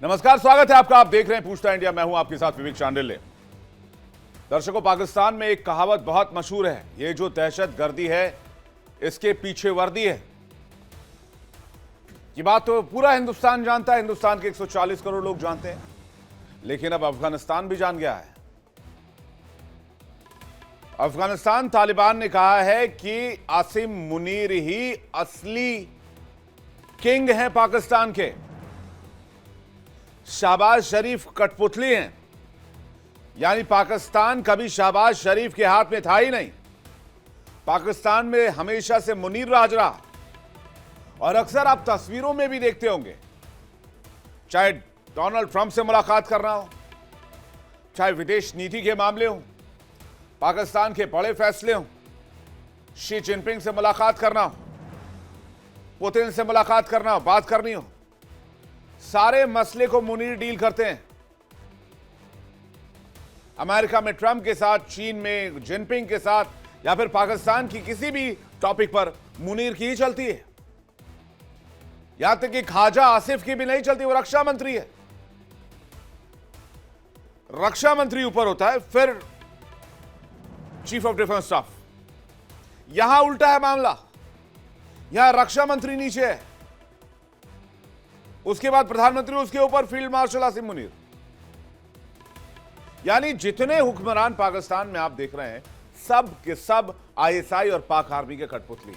नमस्कार, स्वागत है आपका। आप देख रहे हैं पूछता इंडिया। मैं हूं आपके साथ विवेक चांडिल्य। दर्शकों, पाकिस्तान में एक कहावत बहुत मशहूर है, ये जो दहशतगर्दी है इसके पीछे वर्दी है। ये बात तो पूरा हिंदुस्तान जानता है, हिंदुस्तान के 140 करोड़ लोग जानते हैं, लेकिन अब अफगानिस्तान भी जान गया है। अफगानिस्तान तालिबान ने कहा है कि आसिम मुनीर ही असली किंग हैं पाकिस्तान के। शहबाज शरीफ कठपुतली हैं, यानी पाकिस्तान कभी शहबाज शरीफ के हाथ में था ही नहीं। पाकिस्तान में हमेशा से मुनीर राज रहा। और अक्सर आप तस्वीरों में भी देखते होंगे, चाहे डोनाल्ड ट्रंप से मुलाकात करना हो, चाहे विदेश नीति के मामले हो, पाकिस्तान के बड़े फैसले हो, शी जिनपिंग से मुलाकात करना हो, पुतिन से मुलाकात करना हो, बात करनी हो, सारे मसले को मुनीर डील करते हैं। अमेरिका में ट्रंप के साथ, चीन में जिनपिंग के साथ, या फिर पाकिस्तान की किसी भी टॉपिक पर मुनीर की ही चलती है। यहां तक कि ख्वाजा आसिफ की भी नहीं चलती, वो रक्षा मंत्री है। रक्षा मंत्री ऊपर होता है, फिर चीफ ऑफ डिफेंस स्टाफ। यहां उल्टा है मामला, यहां रक्षा मंत्री नीचे है, उसके बाद प्रधानमंत्री, उसके ऊपर फील्ड मार्शल आसिम मुनीर। यानी जितने हुक्मरान पाकिस्तान में आप देख रहे हैं, सब के सब आईएसआई और पाक आर्मी के कठपुतली।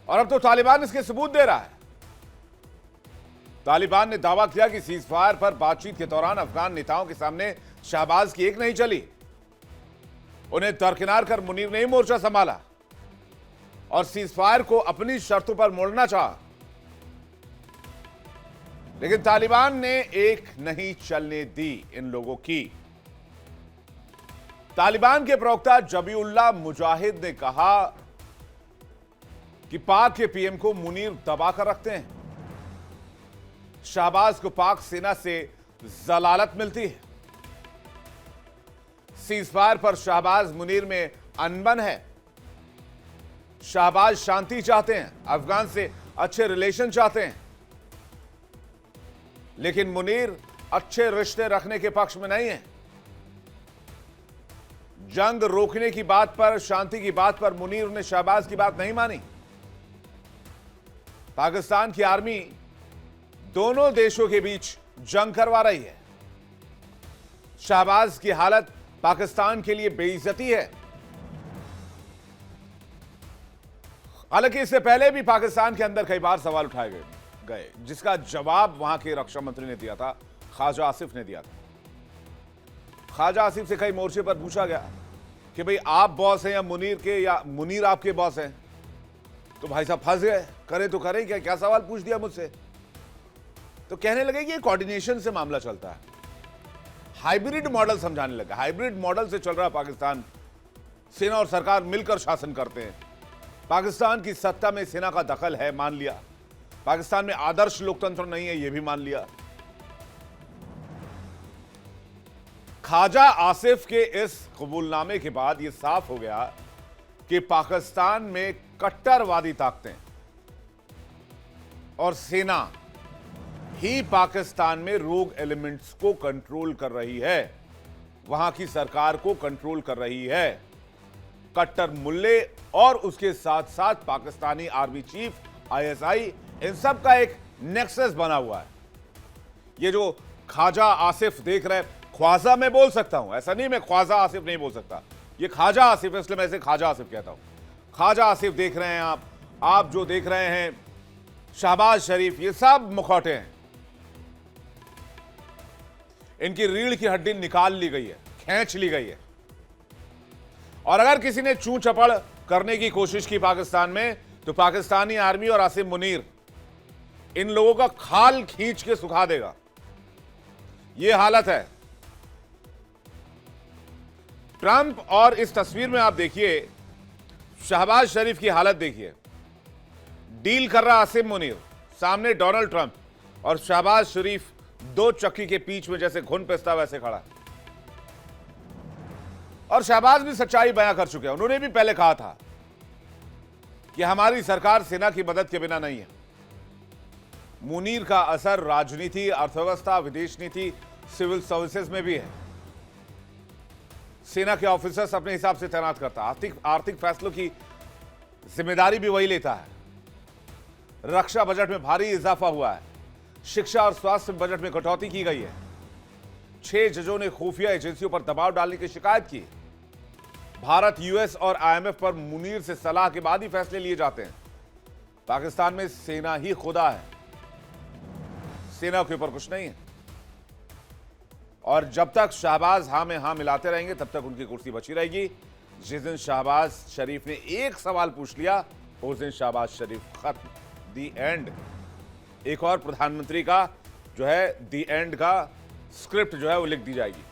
और अब तो तालिबान इसके सबूत दे रहा है। तालिबान ने दावा किया कि सीज फायर पर बातचीत के दौरान अफगान नेताओं के सामने शहबाज की एक नहीं चली। उन्हें दरकिनार कर मुनीर ने ही मोर्चा संभाला और सीज फायर को अपनी शर्तों पर मोड़ना चाहा। लेकिन तालिबान ने एक नहीं चलने दी इन लोगों की। तालिबान के प्रवक्ता जबीउल्लाह मुजाहिद ने कहा कि पाक के पीएम को मुनीर दबा कर रखते हैं। शहबाज को पाक सेना से जलालत मिलती है। सीजफायर पर शहबाज मुनीर में अनबन है। शहबाज शांति चाहते हैं, अफगान से अच्छे रिलेशन चाहते हैं, लेकिन मुनीर अच्छे रिश्ते रखने के पक्ष में नहीं है। जंग रोकने की बात पर, शांति की बात पर मुनीर ने शहबाज की बात नहीं मानी। पाकिस्तान की आर्मी दोनों देशों के बीच जंग करवा रही है। शहबाज की हालत पाकिस्तान के लिए बेइज्जती है। हालांकि इससे पहले भी पाकिस्तान के अंदर कई बार सवाल उठाए गए, जिसका जवाब वहां के रक्षा मंत्री ने दिया था, ख्वाजा आसिफ ने दिया था। ख्वाजा आसिफ से कई मोर्चे पर पूछा गया कि भाई आप बॉस हैं या मुनीर के, या मुनीर आपके बॉस हैं? तो भाई साहब फंस गए, करें तो करें क्या, क्या सवाल पूछ दिया मुझसे। तो कहने लगे कि ये कोऑर्डिनेशन से मामला चलता है। हाइब्रिड मॉडल समझाने लगा। हाइब्रिड मॉडल से चल रहा पाकिस्तान, सेना और सरकार मिलकर शासन करते हैं। पाकिस्तान की सत्ता में सेना का दखल है, मान लिया। पाकिस्तान में आदर्श लोकतंत्र नहीं है, यह भी मान लिया। ख्वाजा आसिफ के इस कबूलनामे के बाद यह साफ हो गया कि पाकिस्तान में कट्टरवादी ताकतें और सेना ही पाकिस्तान में रोग एलिमेंट्स को कंट्रोल कर रही है, वहां की सरकार को कंट्रोल कर रही है। कट्टर मुल्ले और उसके साथ साथ पाकिस्तानी आर्मी चीफ, आईएसआई, इन सब का एक नेक्सस बना हुआ है। ये जो ख्वाजा आसिफ देख रहे हैं, ख्वाजा मैं बोल सकता हूं, ऐसा नहीं मैं ख्वाजा आसिफ नहीं बोल सकता, ये ख्वाजा आसिफ है, इसलिए मैं इसे ख्वाजा आसिफ कहता हूं। ख्वाजा आसिफ देख रहे हैं आप जो देख रहे हैं, शहबाज शरीफ, ये सब मुखौटे हैं। इनकी रीढ़ की हड्डी निकाल ली गई है, खींच ली गई है। और अगर किसी ने चूं चपड़ करने की कोशिश की पाकिस्तान में, तो पाकिस्तानी आर्मी और आसिम मुनीर इन लोगों का खाल खींच के सुखा देगा। यह हालत है। ट्रंप और इस तस्वीर में आप देखिए, शहबाज शरीफ की हालत देखिए। डील कर रहा आसिम मुनीर, सामने डोनाल्ड ट्रंप, और शहबाज शरीफ दो चक्की के बीच में जैसे घुन पिसता वैसे खड़ा। और शहबाज भी सच्चाई बयां कर चुके हैं। उन्होंने भी पहले कहा था कि हमारी सरकार सेना की मदद के बिना नहीं है। मुनीर का असर राजनीति, अर्थव्यवस्था, विदेश नीति, सिविल सर्विसेज में भी है। सेना के ऑफिसर्स अपने हिसाब से तैनात करता है। आर्थिक फैसलों की जिम्मेदारी भी वही लेता है। रक्षा बजट में भारी इजाफा हुआ है। शिक्षा और स्वास्थ्य बजट में कटौती की गई है। 6 जजों ने खुफिया एजेंसियों पर दबाव डालने की शिकायत की। भारत, यूएस और आईएमएफ पर मुनीर से सलाह के बाद ही फैसले लिए जाते हैं। पाकिस्तान में सेना ही खुदा है, सेना के ऊपर कुछ नहीं है। और जब तक शहबाज हां में हां मिलाते रहेंगे तब तक उनकी कुर्सी बची रहेगी। जिस दिन शहबाज शरीफ ने एक सवाल पूछ लिया उस दिन शहबाज शरीफ खत्म, दी एंड। एक और प्रधानमंत्री का जो है दी एंड का स्क्रिप्ट जो है वो लिख दी जाएगी।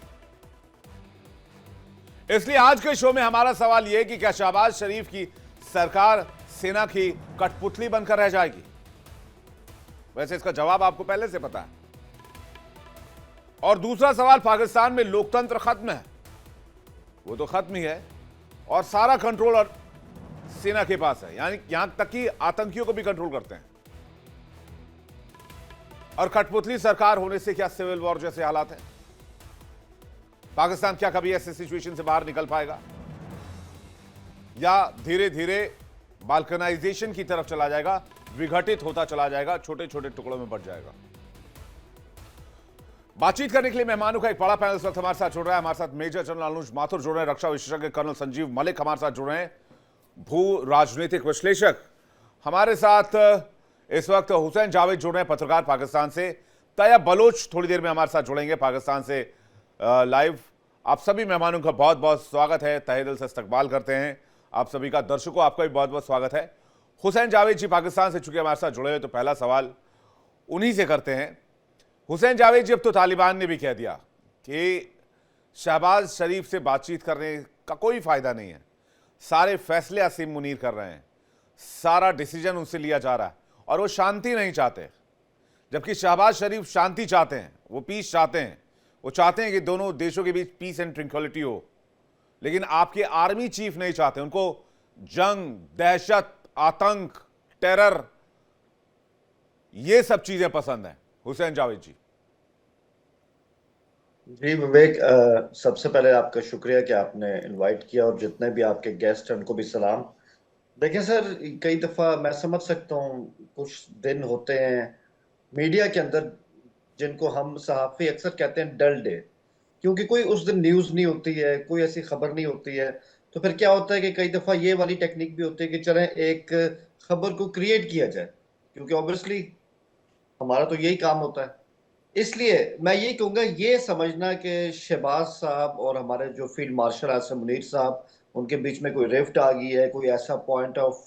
इसलिए आज के शो में हमारा सवाल यह कि क्या शहबाज शरीफ की सरकार सेना की कठपुतली बनकर रह जाएगी? वैसे इसका जवाब आपको पहले से पता है। और दूसरा सवाल, पाकिस्तान में लोकतंत्र खत्म है? वो तो खत्म ही है और सारा कंट्रोल और सेना के पास है, यानी यहां तक कि आतंकियों को भी कंट्रोल करते हैं। और कठपुतली सरकार होने से क्या सिविल वॉर जैसे हालात हैं? पाकिस्तान क्या कभी ऐसे सिचुएशन से बाहर निकल पाएगा या धीरे धीरे बाल्कनाइजेशन की तरफ चला जाएगा, विघटित होता चला जाएगा, छोटे छोटे टुकड़ों में बढ़ जाएगा? बातचीत करने के लिए मेहमानों का एक बड़ा पैनल इस वक्त हमारे साथ जुड़ रहा है। हमारे साथ मेजर जनरल अनुज माथुर जुड़ रहे हैं, रक्षा विशेषज्ञ कर्नल संजीव मलिक हमारे साथ जुड़ रहे हैं, भू राजनीतिक विश्लेषक हमारे साथ इस वक्त हुसैन जावेद जुड़ रहे हैं, पत्रकार पाकिस्तान से। तैयब बलोच थोड़ी देर में हमारे साथ जुड़ेंगे पाकिस्तान से लाइव। आप सभी मेहमानों का बहुत बहुत स्वागत है, तहे दिल से इस्तकबाल करते हैं आप सभी का। दर्शकों आपका भी बहुत बहुत स्वागत है। हुसैन जावेद जी पाकिस्तान से चूंकि हमारे साथ जुड़े हुए, तो पहला सवाल उन्हीं से करते हैं। हुसैन जावेद जी, अब तो तालिबान ने भी कह दिया कि शहबाज शरीफ से बातचीत करने का कोई फायदा नहीं है, सारे फैसले असीम मुनीर कर रहे हैं, सारा डिसीजन उनसे लिया जा रहा है और वो शांति नहीं चाहते। जबकि शहबाज शरीफ शांति चाहते हैं, वो पीस चाहते हैं, वो चाहते हैं कि दोनों देशों के बीच पीस एंड ट्रैंक्विलिटी हो। लेकिन आपके आर्मी चीफ नहीं चाहते, उनको जंग, दहशत, आतंक, टेरर, ये सब चीजें पसंद हैं। हुसैन जावेद जी। जी विवेक, सबसे पहले आपका शुक्रिया कि आपने इनवाइट किया और जितने भी आपके गेस्ट हैं उनको भी सलाम। देखिए सर, कई दफा मैं समझ सकता हूँ, कुछ दिन होते हैं मीडिया के अंदर जिनको हम सहाफी अक्सर कहते हैं डल डे, क्योंकि कोई उस दिन न्यूज नहीं होती है, कोई ऐसी खबर नहीं होती है। तो फिर क्या होता है कि कई दफा ये वाली टेक्निक भी होती है कि चले एक खबर को क्रिएट किया जाए, क्योंकि ऑब्वियसली हमारा तो यही काम होता है। इसलिए मैं यही कहूंगा, ये समझना कि शहबाज साहब और हमारे जो फील्ड मार्शल आसिम मुनीर साहब, उनके बीच में कोई रिफ्ट आ गई है, कोई ऐसा पॉइंट ऑफ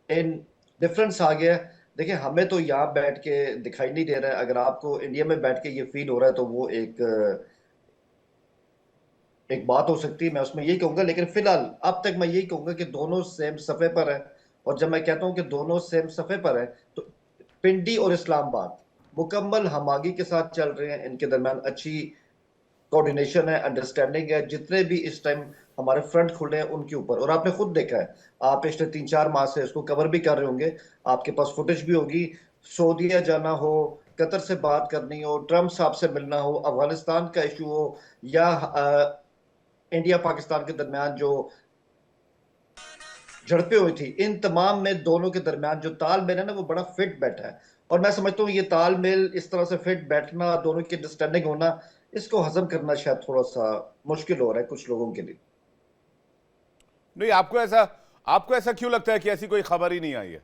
इन डिफरेंस आ गया है। देखिए, हमें तो यहाँ बैठ के दिखाई नहीं दे रहा है। अगर आपको इंडिया में बैठ के ये फील हो रहा है तो वो एक बात हो सकती है, मैं उसमें यही कहूंगा। लेकिन फिलहाल अब तक मैं यही कहूंगा कि दोनों सेम सफे पर है। और जब मैं कहता हूं कि दोनों सेम सफे पर है, तो पिंडी और इस्लामाबाद मुकम्मल हमागी के साथ चल रहे हैं। इनके दरमियान अच्छी कोऑर्डिनेशन है, अंडरस्टैंडिंग है। जितने भी इस टाइम हमारे फ्रंट खुले हैं उनके ऊपर, और आपने खुद देखा है, आप पिछले 3-4 माह से इसको कवर भी कर रहे होंगे, आपके पास फुटेज भी होगी। सऊदीया जाना हो, कतर से बात करनी हो, ट्रंप साहब से मिलना हो, अफगानिस्तान का इशू हो, या इंडिया पाकिस्तान के दरमियान जो झड़पें हुई थी, इन तमाम में दोनों के दरमियान जो तालमेल है ना, वो बड़ा फिट बैठा है। और मैं समझता हूँ ये तालमेल, इस तरह से फिट बैठना, दोनों की अंडरस्टैंडिंग होना, इसको हजम करना शायद थोड़ा सा मुश्किल हो रहा है कुछ लोगों के लिए। नहीं, आपको ऐसा क्यों लगता है कि ऐसी कोई खबर ही नहीं आई है?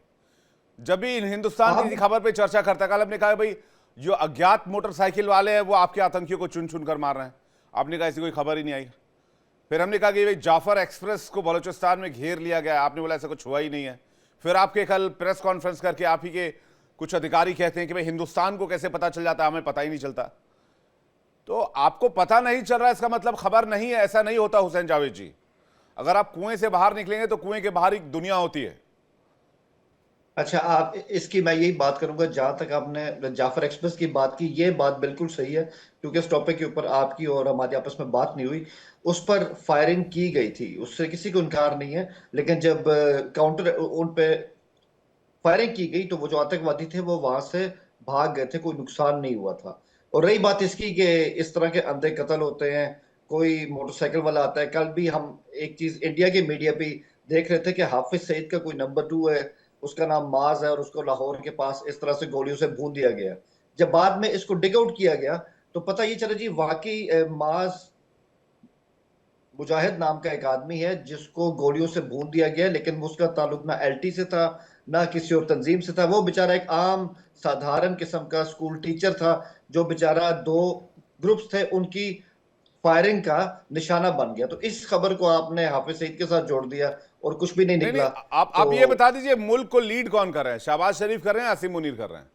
जब भी हिंदुस्तान किसी खबर पे चर्चा करता है, कल आपने कहा भाई जो अज्ञात मोटरसाइकिल वाले हैं वो आपके आतंकियों को चुन चुन कर मार रहे हैं, आपने कहा ऐसी कोई खबर ही नहीं आई। फिर हमने कहा कि भाई जाफर एक्सप्रेस को बलूचिस्तान में घेर लिया गया, आपने बोला ऐसा कुछ हुआ ही नहीं है। फिर आपके कल प्रेस कॉन्फ्रेंस करके आप ही के कुछ अधिकारी कहते हैं कि भाई हिंदुस्तान को कैसे पता चल जाता है, हमें पता ही नहीं चलता। तो आपको पता नहीं चल रहा है, इसका मतलब खबर नहीं है, ऐसा नहीं होता हुसैन जावेद जी। अगर आप कुएं से बाहर निकलेंगे तो कुएं के बाहर एक दुनिया होती है। अच्छा, आप इसकी मैं यही बात करूंगा, जहां तक आपने जाफर एक्सप्रेस की बात की, ये बात बिल्कुल सही है, क्योंकि इस टॉपिक के ऊपर आपकी और हमारी आपस में बात नहीं हुई। उस पर फायरिंग की गई थी, उससे किसी को इनकार नहीं है। लेकिन जब काउंटर उन पे फायरिंग की गई तो वो जो आतंकवादी थे वो वहां से भाग गए थे, कोई नुकसान नहीं हुआ था। और रही बात इसकी कि इस तरह के अंधे कत्ल होते हैं, कोई मोटरसाइकिल वाला आता है। कल भी हम एक चीज इंडिया के मीडिया पे देख रहे थे कि हाफिज सईद का कोई नंबर 2 है, उसका नाम माज है, और उसको लाहौर के पास इस तरह से गोलियों से भून दिया गया। जब बाद में इसको डिग आउट किया गया तो पता ये चला जी वाकई माज मुजाहिद नाम का एक आदमी है जिसको गोलियों से भून दिया गया, लेकिन उसका ताल्लुक ना एलटी से था ना किसी और तंजीम से था। वो बेचारा एक आम साधारण किस्म का स्कूल टीचर था जो बेचारा दो ग्रुप्स थे उनकी फायरिंग का निशाना बन गया। तो इस खबर को आपने हाफिज सईद के साथ जोड़ दिया और कुछ भी नहीं नहीं नहीं, निकला। तो आप ये बता दीजिए, मुल्क को लीड कौन कर रहे हैं? शहबाज शरीफ कर रहे हैं, आसिम मुनीर कर रहे हैं?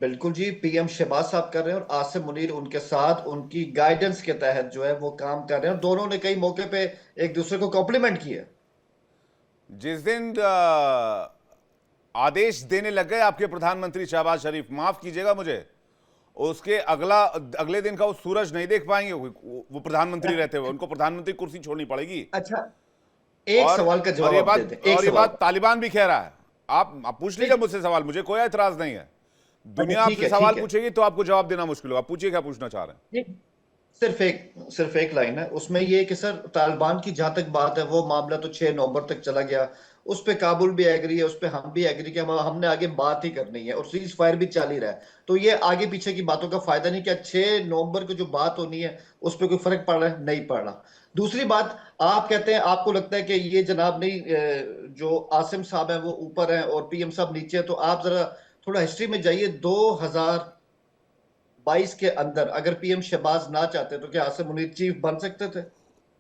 बिल्कुल जी, पीएम शहबाज साहब कर रहे हैं और आसिम मुनीर उनके साथ उनकी गाइडेंस के तहत जो है वो काम कर रहे हैं। दोनों ने कई मौके पे एक दूसरे को कॉम्प्लीमेंट किया। जिस दिन आदेश देने लग गए आपके प्रधानमंत्री शहबाज शरीफ, माफ कीजिएगा मुझे, उसके अगले दिन का वो सूरज नहीं देख पाएंगे वो प्रधानमंत्री रहते हुए। उनको प्रधानमंत्री कुर्सी छोड़नी पड़ेगी। अच्छा, एक और सवाल का और जवाब ये आप दे दें, बात एक और ये सवाल बात तालिबान भी कह रहा है। आप पूछ लीजिए मुझसे सवाल, मुझे कोई एतराज नहीं है। अच्छा दुनिया ठीक आपसे है, सवाल ठीक है। पूछेगी तो आपको जवाब देना मुश्किल होगा। आप पूछिए क्या पूछना चाह रहे हैं। ये सिर्फ एक लाइन है उसमें, ये कि सर तालिबान की जहां तक बात है वो मामला तो 6 नवंबर तक चला गया। उस पे काबुल भी एग्री है, उस पे हम भी एग्री कि हमने आगे बात ही करनी है और सीज फायर भी चल ही रहा है। तो ये आगे पीछे की बातों का फायदा नहीं। क्या 6 नवंबर को जो बात होनी है उस पर कोई फर्क पड़ रहा है? नहीं पड़ रहा। दूसरी बात, आप कहते हैं आपको लगता है कि ये जनाब नहीं, जो आसिम साहब है वो ऊपर है और पीएम साहब नीचे है। तो आप जरा थोड़ा हिस्ट्री में जाइए। 2022 के अंदर अगर पीएम शहबाज ना चाहते तो क्या आसिम मुनीर चीफ बन सकते थे?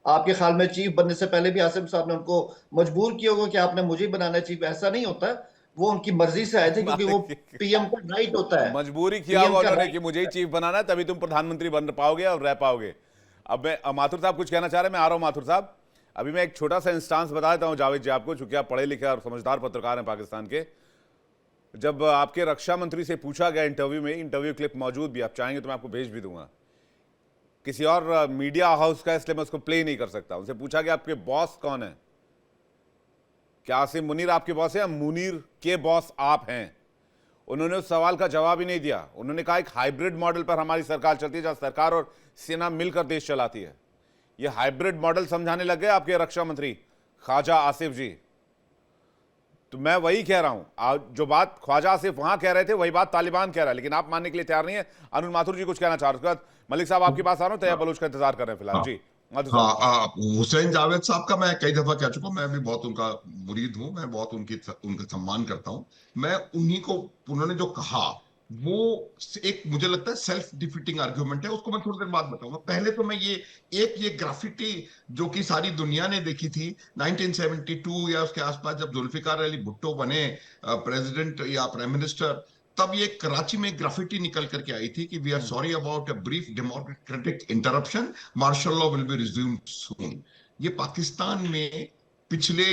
आपके ख्याल में चीफ बनने से पहले भी आसिम साहब ने उनको मजबूर किया होगा कि आपने मुझे ही बनाना है चीफ? ऐसा नहीं होता है, वो उनकी मर्जी से आए थे क्योंकि वो पीएम का राइट होता है। मजबूरी किया पीएम होगा का उन्होंने राइट कि मुझे ही होता है। चीफ बनाना है, तभी तुम प्रधानमंत्री बन पाओगे और रह पाओगे। अब मैं माथुर साहब कुछ कहना चाह रहे हैं, मैं आ रहा हूं माथुर साहब। अभी मैं एक छोटा सा इंस्टांस बता देता हूं जावेद जी आपको, चूंकि आप पढ़े लिखे और समझदार पत्रकार हैं पाकिस्तान के। जब आपके रक्षा मंत्री से पूछा गया इंटरव्यू में, इंटरव्यू क्लिप मौजूद भी, आप चाहेंगे तो मैं आपको भेज भी दूंगा, किसी और मीडिया हाउस का, इसलिए मैं उसको प्ले नहीं कर सकता। उनसे पूछा गया आपके बॉस कौन है, क्या आसिम मुनीर आपके बॉस है या मुनीर के बॉस आप हैं? उन्होंने उस सवाल का जवाब ही नहीं दिया। उन्होंने कहा एक हाइब्रिड मॉडल पर हमारी सरकार चलती है, जहां सरकार और सेना मिलकर देश चलाती है। यह हाइब्रिड मॉडल समझाने लग गए आपके रक्षा मंत्री ख्वाजा आसिफ जी। तो मैं वही कह रहा हूं, जो बात ख्वाजा आसिफ वहां कह रहे थे वही बात तालिबान कह रहा है, लेकिन आप मानने के लिए तैयार नहीं है। अनुज माथुर जी कुछ कहना चाह रहे हैं, उसके बाद मलिक साहब आपके पास आ रहा हूं, तैयब बलूच का इंतजार कर रहे हैं फिलहाल। हाँ जी माथुर साहब। हाँ, हुसैन जावेद साहब का मैं कई दफा कह चुका हूं, मैं भी बहुत उनका मुरीद हूं, मैं बहुत उनका सम्मान करता हूं। मैं उन्हीं को, उन्होंने जो कहा वो एक मुझे लगता है सेल्फ डिफीटिंग आर्ग्यूमेंट है, उसको मैं थोड़ी देर बाद बताऊंगा। पहले तो मैं ये ग्राफिटी जो कि सारी दुनिया ने देखी थी 1972 या उसके आसपास, जब जुल्फिकार अली भुट्टो बने प्रेसिडेंट या प्राइम मिनिस्टर, तब ये कराची में ग्राफिटी निकल करके आई थी कि we are sorry about a brief democratic interruption, martial law will be resumed soon. ये पाकिस्तान में पिछले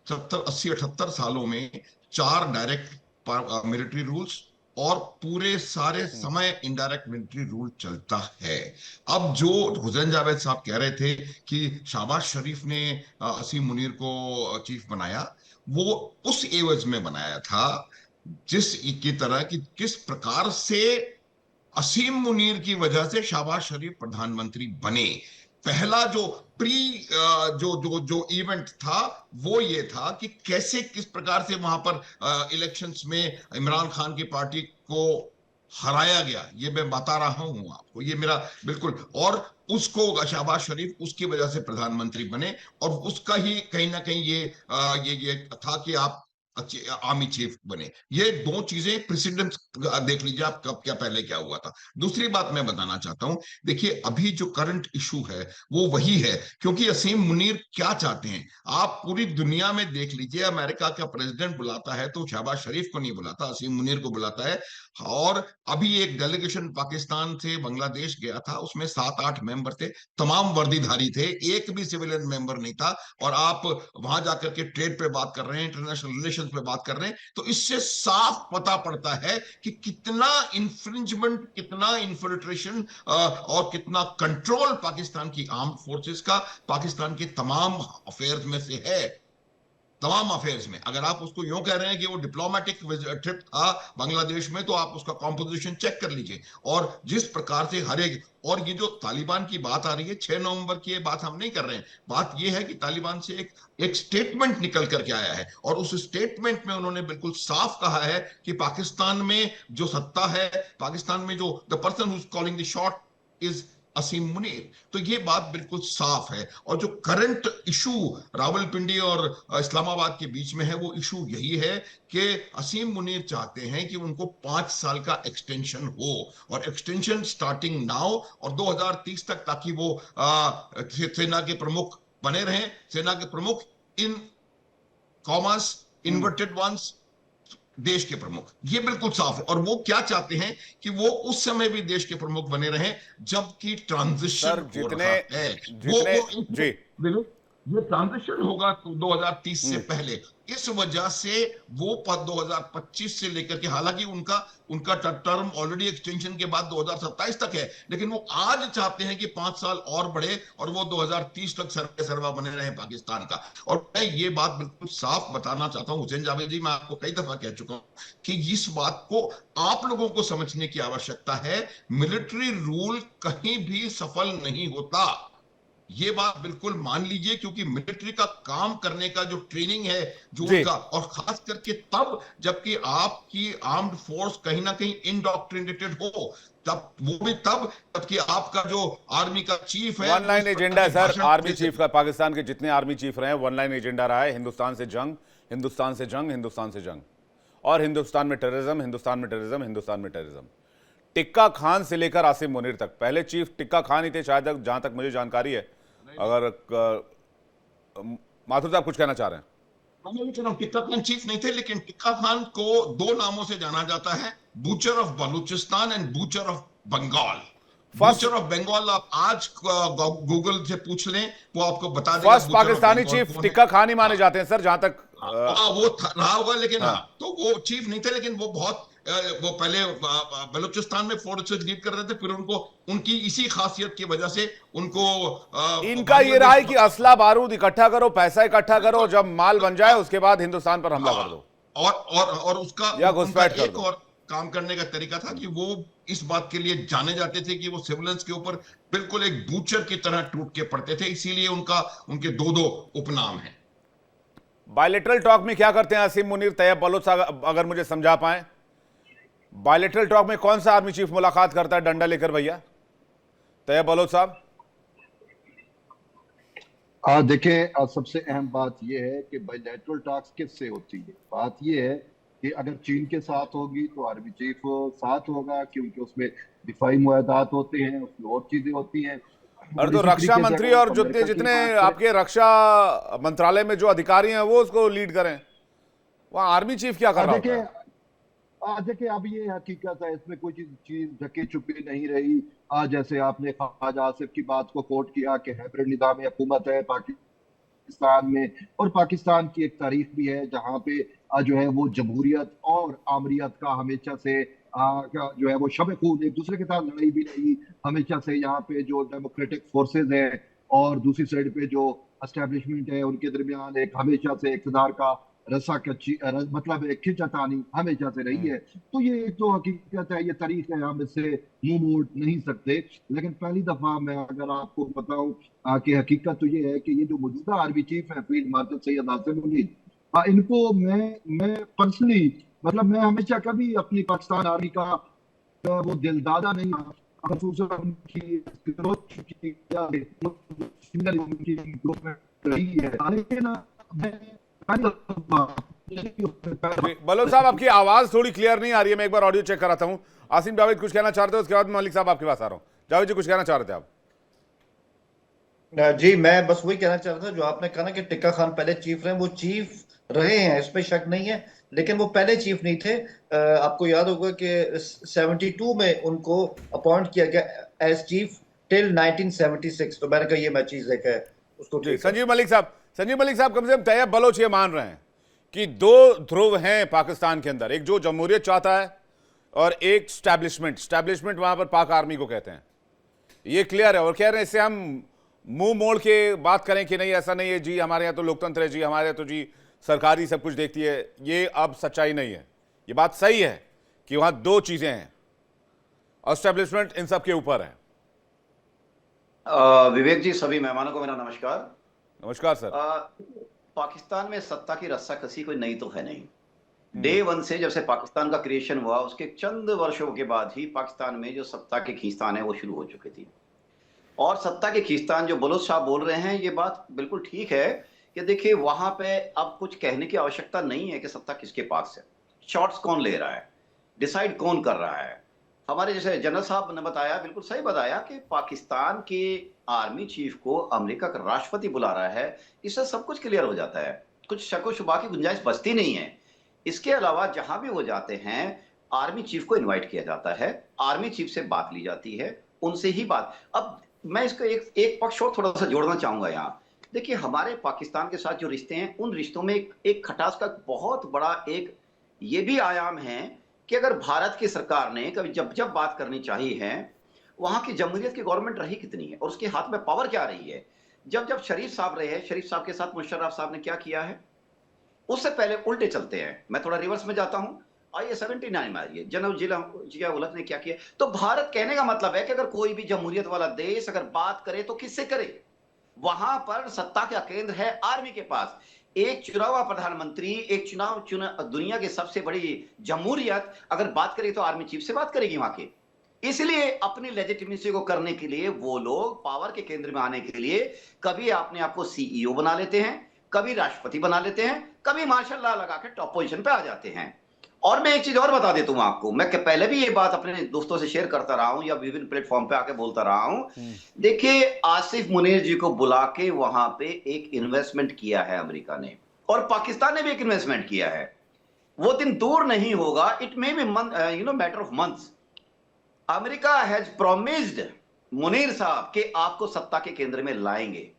70 80 78 सालों में 4 डायरेक्ट मिलिट्री रूल्स और पूरे सारे समय इनडायरेक्ट मिलिट्री रूल चलता है। अब जो हुसैन जावेद साहब कह रहे थे कि शहबाज शरीफ ने असीम मुनीर को चीफ बनाया, वो उस एवज में बनाया था जिस की तरह कि किस प्रकार से असीम मुनीर की वजह से शहबाज शरीफ प्रधानमंत्री बने। पहला जो प्री जो जो जो इवेंट था वो ये था कि कैसे किस प्रकार से वहां पर इलेक्शंस में इमरान खान की पार्टी को हराया गया, ये मैं बता रहा हूं आपको, ये मेरा बिल्कुल। और उसको शहबाज शरीफ उसकी वजह से प्रधानमंत्री बने और उसका ही कहीं ना कहीं ये था कि आप आर्मी चीफ बने। ये दो चीजें प्रेसिडेंट, देख लीजिए आप कब क्या पहले क्या हुआ था। दूसरी बात मैं बताना चाहता हूं, देखिए अभी जो करंट इशू है वो वही है, क्योंकि असीम मुनीर क्या चाहते हैं आप पूरी दुनिया में देख लीजिए। अमेरिका का प्रेसिडेंट बुलाता है तो शहबाज शरीफ को नहीं बुलाता, असीम मुनीर को बुलाता है। और अभी एक डेलीगेशन पाकिस्तान से बांग्लादेश गया था, उसमें 7-8 मेंबर थे, तमाम वर्दीधारी थे, एक भी सिविलियन मेंबर नहीं था। और आप वहां जाकर के ट्रेड पे बात कर रहे हैं, इंटरनेशनल रिलेशन पे बात कर रहे हैं, तो इससे साफ पता पड़ता है कि कितना इंफ्रिंजमेंट, कितना इन्फिल्ट्रेशन और कितना कंट्रोल पाकिस्तान की आर्म्ड फोर्सेस का पाकिस्तान के तमाम अफेयर्स में से है। तमाम अफेयर्स में। अगर आप उसको यूं कह रहे हैं कि वो डिप्लोमेटिक ट्रिप था बांग्लादेश में, तो आप उसका कॉम्पोजिशन चेक कर लीजिए। और जिस प्रकार से हर एक, और ये जो तालिबान की बात आ रही है 6 नवंबर की, ये बात हम नहीं कर रहे हैं। बात ये है कि तालिबान से एक स्टेटमेंट निकल करके आया है, और उस स्टेटमेंट में उन्होंने बिल्कुल साफ कहा है कि पाकिस्तान में जो सत्ता है, पाकिस्तान में जो the person who is calling the shot is Asim Munir. तो ये बात बिल्कुल साफ है। और जो करंट इशू रावलपिंडी और इस्लामाबाद के बीच में है, वो इशू यही है कि असीम मुनीर चाहते हैं कि उनको 5 साल का एक्सटेंशन हो, और एक्सटेंशन स्टार्टिंग नाउ और 2030 तक, ताकि वो सेना के प्रमुख बने रहें। सेना के प्रमुख इन कॉमर्स इन्वर्टेड वंस, देश के प्रमुख, ये बिल्कुल साफ है। और वो क्या चाहते हैं कि वो उस समय भी देश के प्रमुख बने रहें जबकि ट्रांजिशन सर हो जितने रहा है। जी ये ट्रांजिशन होगा 2030 से पहले, इस वजह से वो पद 2025 से लेकर के, हालांकि उनका टर्म ऑलरेडी एक्सटेंशन के बाद 2027 तक है, लेकिन वो आज चाहते हैं कि 5 साल और बढ़े और वो 2030 तक सर्वा बने रहे पाकिस्तान का। और मैं ये बात बिल्कुल साफ बताना चाहता हूं हुसैन जावेद जी, मैं आपको कई दफा कह चुका हूं कि इस बात को आप लोगों को समझने की आवश्यकता है। मिलिट्री रूल कहीं भी सफल नहीं होता, ये बात बिल्कुल मान लीजिए, क्योंकि मिलिट्री का काम करने का जो ट्रेनिंग है जो उनका, और खास करके तब जबकि आपकी आर्म्ड फोर्स कहीं ना कहीं इनडॉक्ट्रिनेटेड हो, तब वो भी तब जबकि आपका जो आर्मी का चीफ है, वन लाइन एजेंडा है सर आर्मी चीफ का। पाकिस्तान के जितने आर्मी चीफ रहे हैं, वन लाइन एजेंडा रहा है, हिंदुस्तान से जंग, हिंदुस्तान से जंग, हिंदुस्तान से जंग, और हिंदुस्तान में टेररिज्म, हिंदुस्तान में टेररिज्म, हिंदुस्तान में टेररिज्म। टिक्का खान से लेकर आसिम मुनीर तक, पहले चीफ टिक्का खान ही थे शायद, जहां तक मुझे जानकारी है। अगर माथुर साहब कुछ कहना चाह रहे हैं। टिक्का खान चीफ नहीं थे, लेकिन टिक्का खान को 2 नामों से जाना जाता है, butcher of Balochistan and butcher of Bengal. Butcher of Bengal आप आज गूगल से पूछ लें, वो आपको बता देगा। फर्स्ट पाकिस्तानी चीफ टिक्का खान ही माने जाते हैं सर, जहां तक वो रहा होगा, लेकिन तो वो चीफ नहीं थे, लेकिन वो पहले बलूचिस्तान में फोर्सेस लीड कर रहे थे, फिर उनकी इसी खासियत की वजह से उनको इनका ये रहा है कि असला बारूद इकट्ठा करो, पैसा इकट्ठा करो, जब माल बन जाए उसके बाद हिंदुस्तान पर हमला कर दो, और उसका या घुसपैठ कर एक दो। और काम करने का तरीका था कि वो इस बात के लिए जाने जाते थे कि वो सिविलियंस के ऊपर बिल्कुल एक बूचर की तरह टूट के पड़ते थे, इसीलिए उनके 2 उपनाम हैं। बायलेटरल टॉक में क्या करते हैं आसिम मुनीर, तैयब बलोच साहब, अगर मुझे समझा पाए, बायलेटरल टॉक में कौन सा आर्मी चीफ मुलाकात करता है डंडा लेकर भैया, तैयब बलोच साहब? देखिए, सबसे अहम बात यह है कि बायलैटरल टॉक्स किससे होती है। बात यह है कि अगर चीन के साथ होगी तो आर्मी चीफ साथ होगा, क्योंकि उसमें दिफाई मुआहदात होते हैं, उसमें और चीजें होती हैं। और तो रक्षा मंत्री और जितने आपके रक्षा मंत्रालय में जो अधिकारी हैं वो उसको लीड करें, वहां आर्मी चीफ क्या कर रहा है? देखिए, अब ये हकीकत है, इसमें कोई चीज ढकी छुपी नहीं रही। जैसे आपने ख्वाजा आसिफ की बात को कोट किया कि हाइब्रिड निज़ाम हुकूमत है पाकिस्तान में, और पाकिस्तान की एक तारीख भी है जहाँ पे जो है वो जमहूरियत और आमरीत का हमेशा से जो है वो शब खून, एक दूसरे के साथ लड़ाई भी रही हमेशा से। यहाँ पे जो डेमोक्रेटिक फोर्सेज हैं और दूसरी साइड पे जो एस्टेब्लिशमेंट है, उनके दरमियान एक हमेशा से इक़्तिदार का रस्सा कच्ची मतलब एक खिंचातानी हमेशा से रही है। तो ये एक तो हकीकत है, ये तारीख है, हम इससे मुंह मोड़ नहीं सकते। लेकिन पहली दफा मैं अगर आपको बताऊं कि हकीकत तो ये है कि ये जो मौजूदा आर्मी चीफ है फील्ड मार्शल सैयद आसिम मुनीर, इनको मैं पर्सनली, मतलब मैं हमेशा कभी अपनी पाकिस्तान आर्मी का वो दिलदादा नहीं बलोच साहब, आपकी आवाज थोड़ी क्लियर नहीं आ रही है, मैं एक बार ऑडियो चेक कराता हूं। आसिम जावेद कुछ कहना चाहते हो, उसके बाद मलिक साहब आपके पास आ रहा हूं। जावेद जी कुछ कहना चाह रहे थे आप? जी, मैं बस वही कहना चाह रहा था जो आपने कहा ना कि टिक्का खान पहले चीफ रहे, वो चीफ रहे हैं, इस पे शक नहीं है, लेकिन वो पहले चीफ नहीं थे। आपको याद होगा कि 72 में उनको अपॉइंट किया गया एज चीफ टिल 1976। तो मैंने कहा ये मैं चीज देखा है उसको। संजीव मलिक साहब, कम से कम तैयब बलोच ये मान रहे हैं कि 2 ध्रुव हैं पाकिस्तान के अंदर, एक जो जमहूरियत चाहता है और एक स्टैब्लिशमेंट वहां पर पाक आर्मी को कहते हैं, ये क्लियर है। और कह रहे हैं इससे हम मुंह मोड़ के बात करें कि नहीं ऐसा नहीं है जी, हमारे यहाँ तो लोकतंत्र है जी, हमारे यहाँ तो जी सरकारी सब कुछ देखती है, ये अब सच्चाई नहीं है। ये बात सही है कि वहां दो चीजें हैं, एस्टेब्लिशमेंट इन सब के ऊपर है। विवेक जी, सभी मेहमानों को मेरा नमस्कार। नमस्कार सर। पाकिस्तान में सत्ता की रस्साकसी कोई नई तो है नहीं। डे वन से जब से पाकिस्तान का क्रिएशन हुआ उसके चंद वर्षों के बाद ही पाकिस्तान में जो सत्ता के खींचतान है वो शुरू हो चुकी थी। और सत्ता के खींचतान जो बलोच साहब बोल रहे हैं, ये बात बिल्कुल ठीक है कि देखिए वहां पे अब कुछ कहने की आवश्यकता नहीं है कि सत्ता किसके पास है, शॉट्स कौन ले रहा है, डिसाइड कौन कर रहा है। हमारे जैसे जनरल साहब ने बताया, बिल्कुल सही बताया कि पाकिस्तान के आर्मी चीफ को अमेरिका का राष्ट्रपति बुला रहा है, इससे सब कुछ क्लियर हो जाता है, कुछ शक शुबा की गुंजाइश बचती नहीं है। इसके अलावा जहां भी वो जाते हैं आर्मी चीफ को इनवाइट किया जाता है, आर्मी चीफ से बात ली जाती है, उनसे ही बात। अब मैं इसको एक पक्ष और थोड़ा सा जोड़ना चाहूंगा यहाँ। देखिए हमारे पाकिस्तान के साथ जो रिश्ते हैं उन रिश्तों में एक खटास का बहुत बड़ा एक ये भी आयाम है कि अगर भारत की सरकार ने कभी जब जब बात करनी चाहिए है, वहां की जमहूरियत की गवर्नमेंट रही कितनी है और उसके हाथ में पावर क्या रही है। जब जब शरीफ साहब रहे हैं, शरीफ साहब के साथ मुशर्रफ साहब ने क्या किया है, उससे पहले उल्टे चलते हैं। मैं थोड़ा रिवर्स में जाता हूं, आइए 79 में आइए, जनरल जिया उलत ने क्या किया। तो भारत कहने का मतलब है कि अगर कोई भी जमहूरियत वाला देश अगर बात करे तो किससे करे, वहां पर सत्ता का केंद्र है आर्मी के पास। एक चुना हुआ प्रधानमंत्री, एक चुना दुनिया की सबसे बड़ी जमहूरियत अगर बात करे तो आर्मी चीफ से बात करेगी वहां के। इसलिए अपनी लेजिटिमेसी को करने के लिए वो लोग पावर के केंद्र में आने के लिए कभी अपने आप को सीईओ बना लेते हैं, कभी राष्ट्रपति बना लेते हैं, कभी मार्शल लॉ लगा के टॉप पोजीशन पे आ जाते हैं। और मैं एक चीज और बता देता हूं आपको, मैं पहले भी ये बात अपने दोस्तों से शेयर करता रहा हूं या विभिन्न प्लेटफॉर्म पे आके बोलता रहा हूं। देखिए आसिफ मुनीर जी को बुला के वहां पे एक इन्वेस्टमेंट किया है अमेरिका ने, और पाकिस्तान ने भी एक इन्वेस्टमेंट किया है। वो दिन दूर नहीं होगा, it may be matter of months. America has promised Munir साहब के आपको सत्ता के केंद्र में लाएंगे।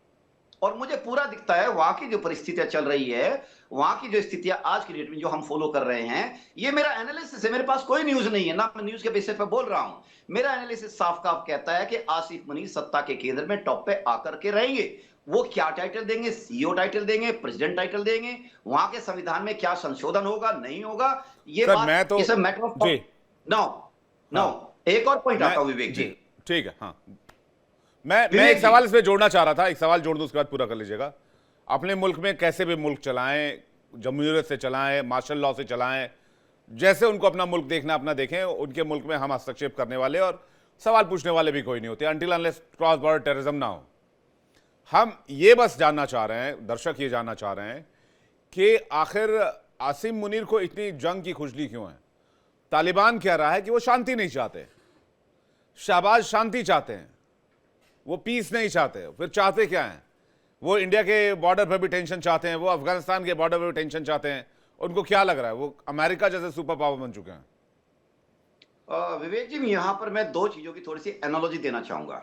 और मुझे पूरा दिखता है वहां की जो परिस्थितियां चल रही है, वहां की जो स्थितियां आज की डेट में जो हम फॉलो कर रहे हैं, ये मेरा एनालिसिस है, मेरे पास कोई न्यूज नहीं है, ना मैं न्यूज के बेसिस पे बोल रहा हूं। मेरा एनालिसिस साफ साफ कहता है कि आसिफ मुनीर सत्ता के केंद्र में टॉप पे आकर के रहेंगे। वो क्या टाइटल देंगे, सीईओ टाइटल देंगे, प्रेसिडेंट टाइटल देंगे, वहां के संविधान में क्या संशोधन होगा नहीं होगा, ये सर, बात मैं तो इस मैटर ऑफ जी नो एक और पॉइंट आता हूं विवेक जी। ठीक है। हाँ, मैं एक सवाल इसमें जोड़ना चाह रहा था, एक सवाल जोड़ दूं उसके बाद पूरा कर लीजिएगा। अपने मुल्क में कैसे भी मुल्क चलाएं, जमहूरियत से चलाएं, मार्शल लॉ से चलाएं, जैसे उनको अपना मुल्क देखना अपना देखें, उनके मुल्क में हम हस्तक्षेप करने वाले और सवाल पूछने वाले भी कोई नहीं होते until unless cross border terrorism ना हो। हम ये बस जानना चाह रहे हैं, दर्शक ये जानना चाह रहे हैं कि आखिर आसिम मुनीर को इतनी जंग की खुजली क्यों है। तालिबान कह रहा है कि वो शांति नहीं चाहते, शहबाज शांति चाहते हैं, वो पीस नहीं चाहते। फिर चाहते क्या हैं? वो इंडिया के बॉर्डर पर भी टेंशन चाहते हैं, वो अफगानिस्तान के बॉर्डर पर भी टेंशन चाहते हैं। उनको क्या लग रहा है, वो अमेरिका जैसे सुपर पावर बन चुके हैं। विवेक जी, यहां पर मैं दो चीजों की थोड़ी सी एनालॉजी देना चाहूंगा।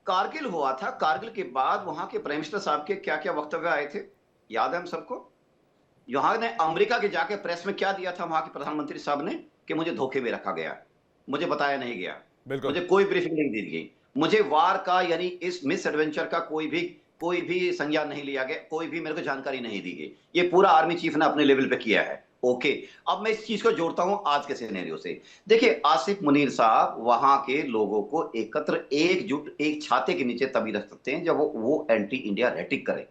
कारगिल हुआ था, कारगिल के बाद वहां के प्राइम मिनिस्टर साहब के क्या क्या वक्तव्य आए थे, याद है हम सबको। यहाँ ने अमेरिका के जाके प्रेस में क्या दिया था वहां के प्रधानमंत्री साहब ने कि मुझे धोखे में रखा गया, मुझे बताया नहीं गया, मुझे कोई ब्रीफिंग नहीं दी गई, मुझे वार का यानी इस मिस एडवेंचर का कोई भी संज्ञान नहीं लिया गया, कोई भी मेरे को जानकारी नहीं दी गई। ये पूरा आर्मी चीफ ने अपने लेवल पे किया है। ओके, अब मैं इस चीज को जोड़ता हूं आज के सिनेरियो से। देखिए आसिफ मुनीर साहब वहां के लोगों को एकत्र एकजुट एक छाते के नीचे तभी रख सकते हैं जब वो एंटी इंडिया रेटिक करें,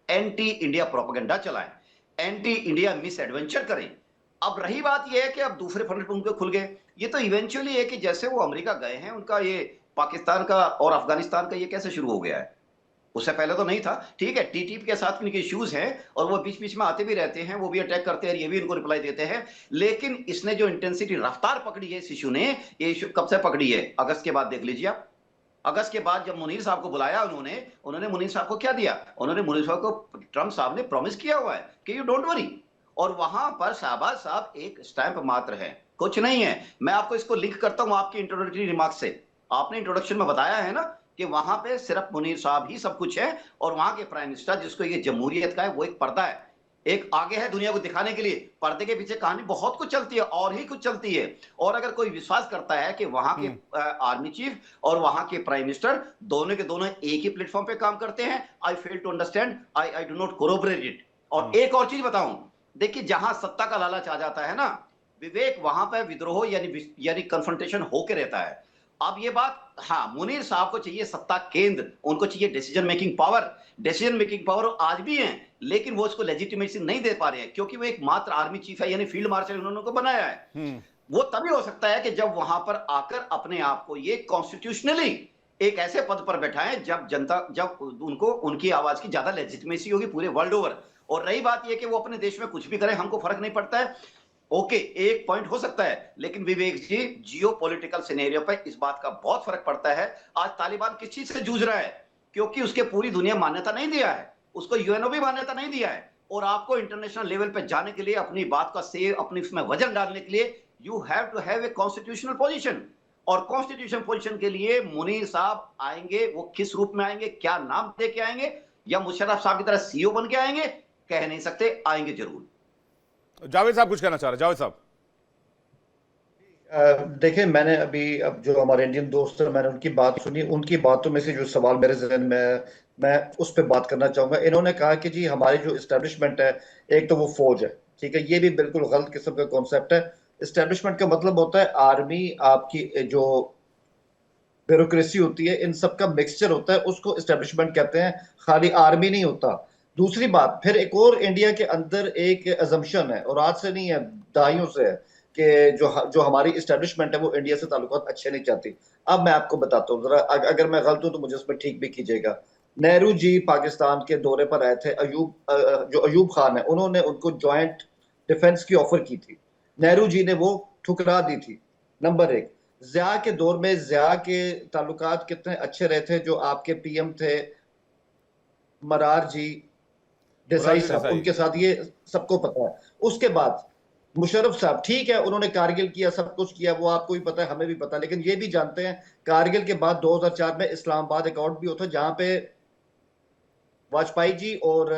एंटी इंडिया प्रोपेगेंडा चलाएं, एंटी इंडिया मिस एडवेंचर करें। अब रही बात यह है कि अब दूसरे फ्रंट पे उनके खुल गए। ये तो इवेंचुअली है कि जैसे वो अमेरिका गए हैं, उनका ये पाकिस्तान का और अफगानिस्तान का ये कैसे शुरू हो गया है, उससे पहले तो नहीं था। ठीक है, टीटीपी के साथ इनके इश्यूज हैं और वो बीच बीच में आते भी रहते हैं, वो भी अटैक करते हैं, ये भी इनको रिप्लाई देते हैं। लेकिन इसने जो इंटेंसिटी रफ्तार पकड़ी है इस इशू ने, ये इशू कब से पकड़ी है, अगस्त के बाद देख लीजिए आप। अगस्त के बाद जब मुनीर साहब को बुलाया उन्होंने मुनीर साहब को क्या दिया, उन्होंने मुनीर साहब को ट्रंप साहब ने प्रॉमिस किया हुआ है कि यू डोंट वरी। और वहां पर शहबाज साहब एक स्टैंप मात्र है, कुछ नहीं है। मैं आपको इसको लिंक करता हूं आपकी इंट्रोडक्टरी रिमार्क से। आपने इंट्रोडक्शन में बताया है ना कि वहां पे सिर्फ मुनीर साहब ही सब कुछ है, और वहां के प्राइम मिनिस्टर जिसको ये जमहूरियत का है वो एक पर्दा है, एक आगे है दुनिया को दिखाने के लिए। पर्दे के पीछे कहानी बहुत कुछ चलती है और ही कुछ चलती है। और अगर कोई विश्वास करता है कि वहां के आर्मी चीफ और वहां के प्राइम मिनिस्टर दोनों के दोनों एक ही प्लेटफॉर्म पे काम करते हैं, I fail to understand, I do not corroborate it. और एक और चीज बताऊं, देखिए जहां सत्ता का लालच आ जाता है ना विवेक, वहां पर विद्रोह यानी कन्फ्रंटेशन होके रहता है। अब ये बात, हाँ, मुनीर साहब को चाहिए सत्ता केंद्र, उनको चाहिए डिसीजन मेकिंग पावर आज भी है, लेकिन वो उसको लेजिटिमेसी नहीं दे पा रहे हैं क्योंकि वो एक मात्र आर्मी चीफ है, यानी फील्ड मार्शल उन्होंने को बनाया है। वो तभी हो सकता है कि जब वहां पर आकर अपने आप को ये कॉन्स्टिट्यूशनली एक ऐसे पद पर बैठाएं जब उनको उनकी आवाज की ज्यादा लेजिटिमेसी होगी पूरे वर्ल्ड ओवर। और रही बात यह कि वो अपने देश में कुछ भी करें हमको फर्क नहीं पड़ता है, ओके, एक पॉइंट हो सकता है, लेकिन विवेक जी जियो पॉलिटिकल सिनेरियो पे इस बात का बहुत फर्क पड़ता है। आज तालिबान किस चीज से जूझ रहा है, क्योंकि उसके पूरी दुनिया मान्यता नहीं दिया है, उसको यूएनओ भी मान्यता नहीं दिया है, और आपको इंटरनेशनल लेवल पे जाने के लिए अपनी बात का से अपनी उसमें वजन डालने के लिए you have to have a constitutional position. और कॉन्स्टिट्यूशन पोजीशन के लिए मुनीर साहब आएंगे, वो किस रूप में आएंगे, क्या नाम दे के आएंगे, या मुशर्रफ साहब की तरह सीईओ बन के आएंगे, कह नहीं सकते, आएंगे जरूर। जावेद साहब कुछ कहना चाह रहे, जावेद साहब। देखिए, मैंने अभी अब जो हमारे इंडियन दोस्त हैं मैंने उनकी बात सुनी, उनकी बातों में से जो सवाल मेरे जहन में मैं उस पर बात करना चाहूंगा। इन्होंने कहा कि जी हमारी जो इस्टेब्लिशमेंट है, एक तो वो फौज है, ठीक है, ये भी बिल्कुल गलत किस्म का कॉन्सेप्ट है। इस्टेब्लिशमेंट का मतलब होता है आर्मी, आपकी जो ब्यूरोक्रेसी होती है, इन सब का मिक्सचर होता है, उसको इस्टेब्लिशमेंट कहते हैं, खाली आर्मी नहीं होता। दूसरी बात, फिर एक और इंडिया के अंदर एक अजम्पशन है, और आज से नहीं है, दहाइयों से है, कि जो हमारी इस्टेब्लिशमेंट है वो इंडिया से ताल्लुकात अच्छे नहीं चाहती। अब मैं आपको बताता हूँ जरा, अगर मैं गलत हूं तो मुझे उसमें ठीक भी कीजिएगा। नेहरू जी पाकिस्तान के दौरे पर आए थे, जो अयूब खान है, उन्होंने उनको ज्वाइंट डिफेंस की ऑफर की थी, नेहरू जी ने वो ठुकरा दी थी। नंबर एक, जिया के दौर में जिया के ताल्लुकात कितने अच्छे रहे थे, जो आपके पीएम थे मरार जी देसाई साहब, उनके साथ ये सबको पता है। उसके बाद मुशर्रफ साहब, ठीक है, उन्होंने कारगिल किया, सब कुछ किया, वो आपको भी पता है, हमें भी पता है, लेकिन ये भी जानते हैं कारगिल के बाद 2004 में इस्लामाबाद अकॉर्ड भी होता है, जहां पे वाजपेयी जी और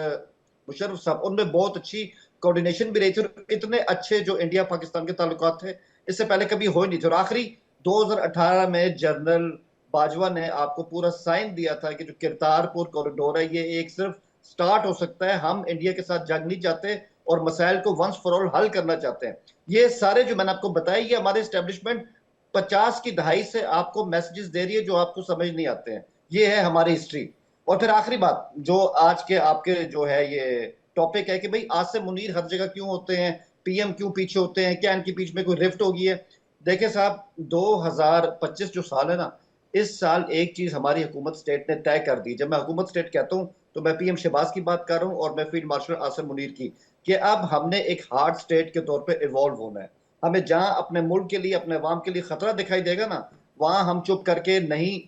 मुशर्रफ साहब, उनमें बहुत अच्छी कोऑर्डिनेशन भी रही थी, और इतने अच्छे जो इंडिया पाकिस्तान के ताल्लुकात थे इससे पहले कभी हो ही नहीं थे। और आखिरी 2018 में जनरल बाजवा ने आपको पूरा साइन दिया था कि जो करतारपुर कॉरिडोर है, ये एक सिर्फ स्टार्ट हो सकता है, हम इंडिया के साथ जंग नहीं चाहते और मसाइल को वंस फॉर ऑल हल करना चाहते हैं। ये सारे जो मैंने आपको बताया, ये हमारे एस्टेब्लिशमेंट 50 की दहाई से आपको मैसेजेस दे रही है जो आपको समझ नहीं आते हैं। ये है हमारी हिस्ट्री। और फिर आखिरी बात, जो आज के आपके जो है ये टॉपिक है कि भाई आसिम मुनीर हर जगह क्यों होते हैं, पीएम क्यों पीछे होते हैं, क्या इनके बीच में कोई रिफ्ट होगी है? देखिए साहब, 2025 जो साल है ना, इस साल एक चीज हमारी हुकूमत स्टेट ने तय कर दी। जब मैं हुकूमत स्टेट कहता हूं तो मैं पीएम शहबाज की बात कर रहा हूं और मैं फील्ड मार्शल आसिम मुनीर की, कि अब हमने एक हार्ड स्टेट के तौर पे इवॉल्व होना है। हमें जहां अपने मुल्क के लिए, अपने अवाम के लिए खतरा दिखाई देगा ना, वहां हम चुप करके नहीं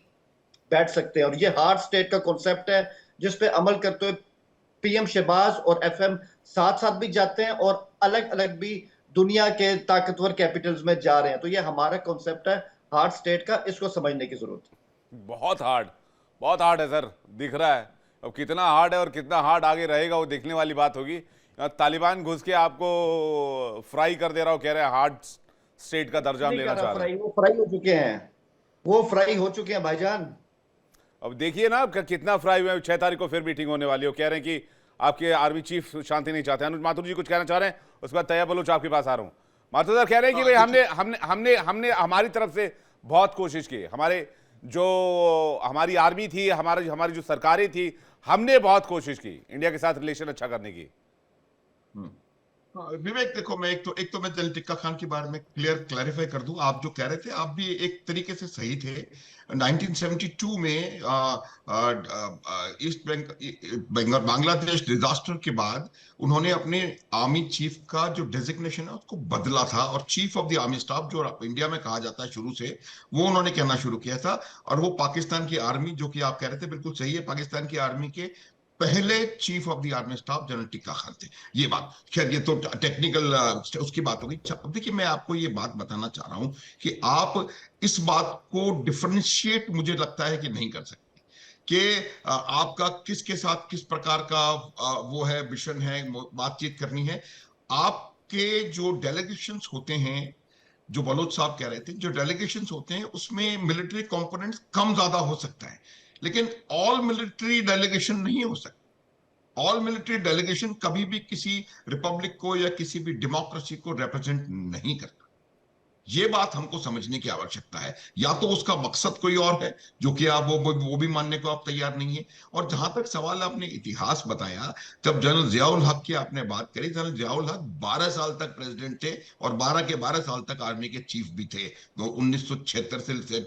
बैठ सकते हैं। और ये हार्ड स्टेट का कॉन्सेप्ट है जिसपे अमल करते हुए पीएम शहबाज और एफएम साथ साथ भी जाते हैं और अलग अलग भी दुनिया के ताकतवर कैपिटल्स में जा रहे हैं। तो ये हमारा कॉन्सेप्ट है हार्ड स्टेट का, इसको समझने की जरूरत है। बहुत हार्ड है सर, दिख रहा है। अब कितना हार्ड है और कितना हार्ड आगे रहेगा वो देखने वाली बात होगी। तालिबान घुस के आपको फ्राई कर दे रहा हो, कह रहे हैं हार्ड स्टेट का दर्जा हम लेना चाह रहे हैं। वो फ्राई हो चुके हैं, वो फ्राई हो चुके हैं भाईजान। अब देखिए ना कितना फ्राई हुए। 6 तारीख को फिर मीटिंग होने वाली हो, कह रहे हैं कि आपके आर्मी चीफ शांति नहीं चाहते। अनुज माथुर जी कुछ कहना चाह रहे हैं, उसके बाद तैयब बलूच आपके पास आ रहा हूं। माथुर सर कह रहे हैं कि भाई हमने हमारी तरफ से बहुत कोशिश की, हमारे जो हमारी आर्मी थी, हमारी जो सरकारें थी, हमने बहुत कोशिश की इंडिया के साथ रिलेशन अच्छा करने की। विवेक देखो, मैं एक तो मैं जनरल टिक्का खान के बारे में क्लैरिफाई कर दूं। आप जो कह रहे थे, आप भी एक तरीके से सही थे। 1972 में ईस्ट बंगाल बांग्लादेश डिजास्टर के बाद उन्होंने अपने आर्मी चीफ का जो डेजिग्नेशन है उसको बदला था, और chief of the army staff जो इंडिया में कहा जाता है शुरू से, वो उन्होंने कहना शुरू किया था। और वो पाकिस्तान की आर्मी, जो कि आप कह रहे थे बिल्कुल सही है, पाकिस्तान की आर्मी के पहले chief of the army staff general tikka Khan थे। ये बात खैर, ये तो टेक्निकल उसकी बात होगी। देखिए, मैं आपको ये बात बताना चाह रहा हूं कि आप इस बात को डिफरेंशिएट मुझे लगता है कि नहीं कर सकते कि आपका किसके साथ किस प्रकार का वो है, विजन है, बातचीत करनी है। आपके जो डेलीगेशंस होते हैं, जो बलोच साहब कह रहे थे, जो डेलीगेशंस होते हैं उसमें मिलिट्री कंपोनेंट्स कम ज्यादा हो सकता है, लेकिन ऑल मिलिट्री डेलीगेशन नहीं हो सकता। ऑल मिलिट्री डेलीगेशन कभी भी किसी रिपब्लिक को या किसी भी डेमोक्रेसी को रिप्रेजेंट नहीं करता। ये बात हमको समझने की आवश्यकता है। या तो उसका मकसद कोई और है जो कि आप वो भी मानने को आप तैयार नहीं है। और जहां तक सवाल आपने इतिहास बताया, जब जनरल जियाउल हक की आपने बात करी, जनरल जियाउल हक 12 साल तक प्रेसिडेंट थे और 12 के 12 साल तक आर्मी के चीफ भी थे, 1976 से